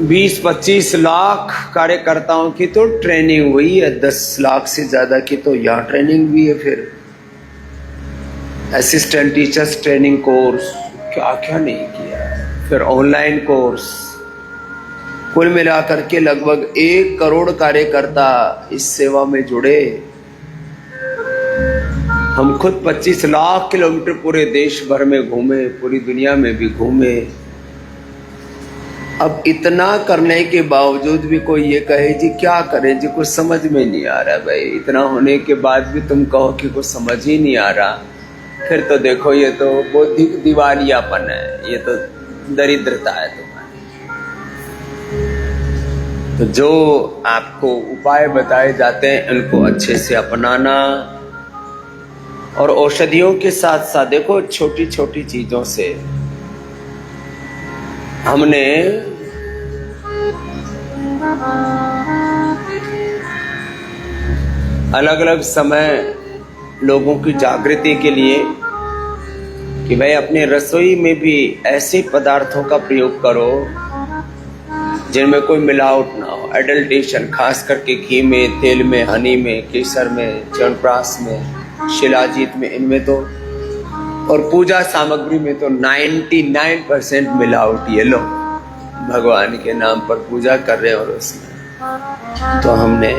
20-25 लाख कार्यकर्ताओं की तो ट्रेनिंग हुई है। 10 लाख से ज्यादा की तो यहाँ ट्रेनिंग भी है। फिर असिस्टेंट टीचर्स ट्रेनिंग कोर्स, क्या क्या नहीं किया। फिर ऑनलाइन कोर्स, कुल मिलाकर के लगभग 1 करोड़ कार्यकर्ता इस सेवा में जुड़े। हम खुद 25 लाख किलोमीटर पूरे देश भर में घूमे, पूरी दुनिया में भी घूमे। अब इतना करने के बावजूद भी कोई ये कहे जी क्या करें जी, कुछ समझ में नहीं आ रहा। भाई इतना होने के बाद भी तुम कहो कि कुछ समझ ही नहीं आ रहा, फिर तो देखो ये तो बौद्धिक दिवालियापन है, ये तो दरिद्रता है तुम्हारी। तो जो आपको उपाय बताए जाते हैं उनको अच्छे से अपनाना। और औषधियों के साथ साथ देखो छोटी छोटी चीजों से हमने अलग अलग समय लोगों की जागृति के लिए कि भाई अपने रसोई में भी ऐसे पदार्थों का प्रयोग करो जिनमें कोई मिलावट ना हो, एडल्ट्रेशन, खास करके घी में, तेल में, हनी में, केसर में, च्यवनप्राश में, शिलाजीत में, इनमें तो, और पूजा सामग्री में तो 99% मिलावट। ये लो भगवान के नाम पर पूजा कर रहे हैं। और उसमें तो हमने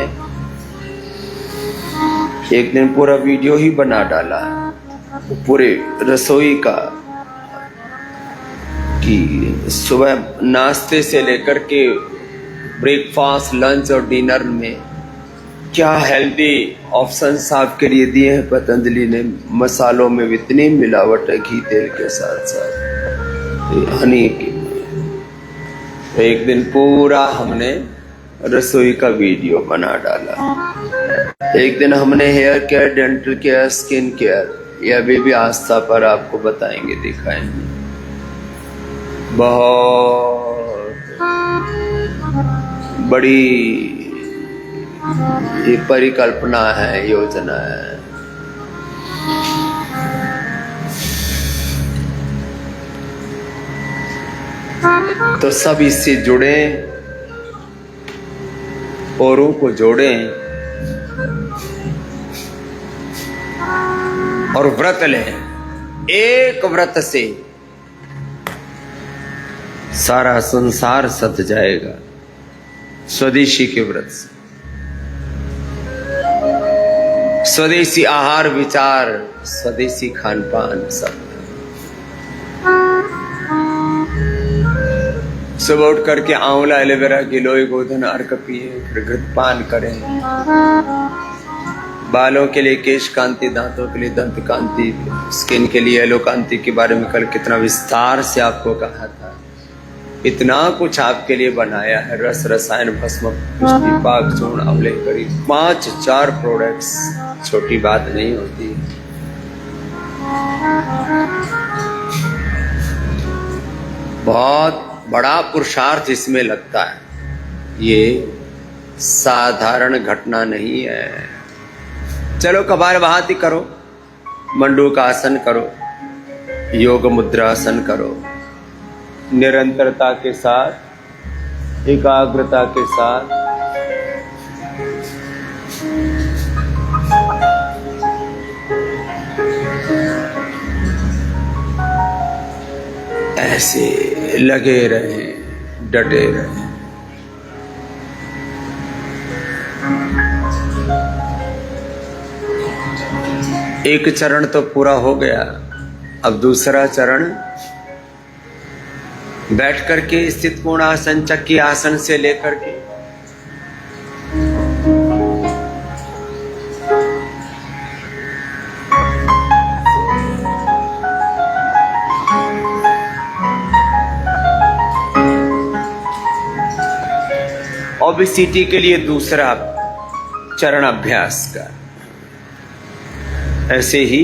एक दिन पूरा वीडियो ही बना डाला पूरे रसोई का, कि सुबह नाश्ते से लेकर के ब्रेकफास्ट, लंच और डिनर में क्या हेल्दी ऑप्शंस आपके लिए दिए हैं पतंजलि ने। मसालों में इतनी मिलावट है, घी तेल के साथ साथ हनी की। एक दिन पूरा हमने रसोई का वीडियो बना डाला। एक दिन हमने hair care, dental care, skin care, यह भी आस्था पर आपको बताएंगे, दिखाएंगे। बहुत बड़ी ये परिकल्पना है, योजना है। तो सब इससे जुड़े, औरों को जोड़ें और व्रत लें। एक व्रत से सारा संसार सध जाएगा, स्वदेशी के व्रत से। स्वदेशी आहार विचार, स्वदेशी खान पान, सब। सुबह उठ करके आंवला, एलोवेरा, गिलोय, गोधन अर्क पिए, फिर घृतपान करें। बालों के लिए केश कांति, दांतों के लिए दंत कांति, स्किन के लिए एलो कांति के बारे में कल कितना विस्तार से आपको कहा था। इतना कुछ आपके लिए बनाया है। रस, रसायन, भस्म, पुष्टि, पाक, चूर्ण, अम्ले, करी, 5-4 प्रोडक्ट्स, छोटी बात नहीं होती। बहुत बड़ा पुरुषार्थ इसमें लगता है। ये साधारण घटना नहीं है। चलो कपालभाति करो, मंडूकासन करो, योग मुद्रासन करो, निरंतरता के साथ, एकाग्रता के साथ। ऐसे लगे रहें, डटे रहें। एक चरण तो पूरा हो गया, अब दूसरा चरण बैठ करके स्थित कोणासन, चक्की आसन से लेकर के ओबेसिटी के लिए दूसरा चरण अभ्यास का। ऐसे ही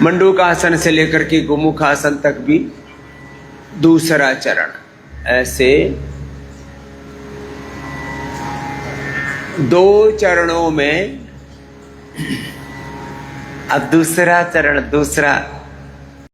मंडूकासन से लेकर के गोमुखासन तक भी दूसरा चरण। ऐसे 2 चरणों में अब दूसरा चरण, दूसरा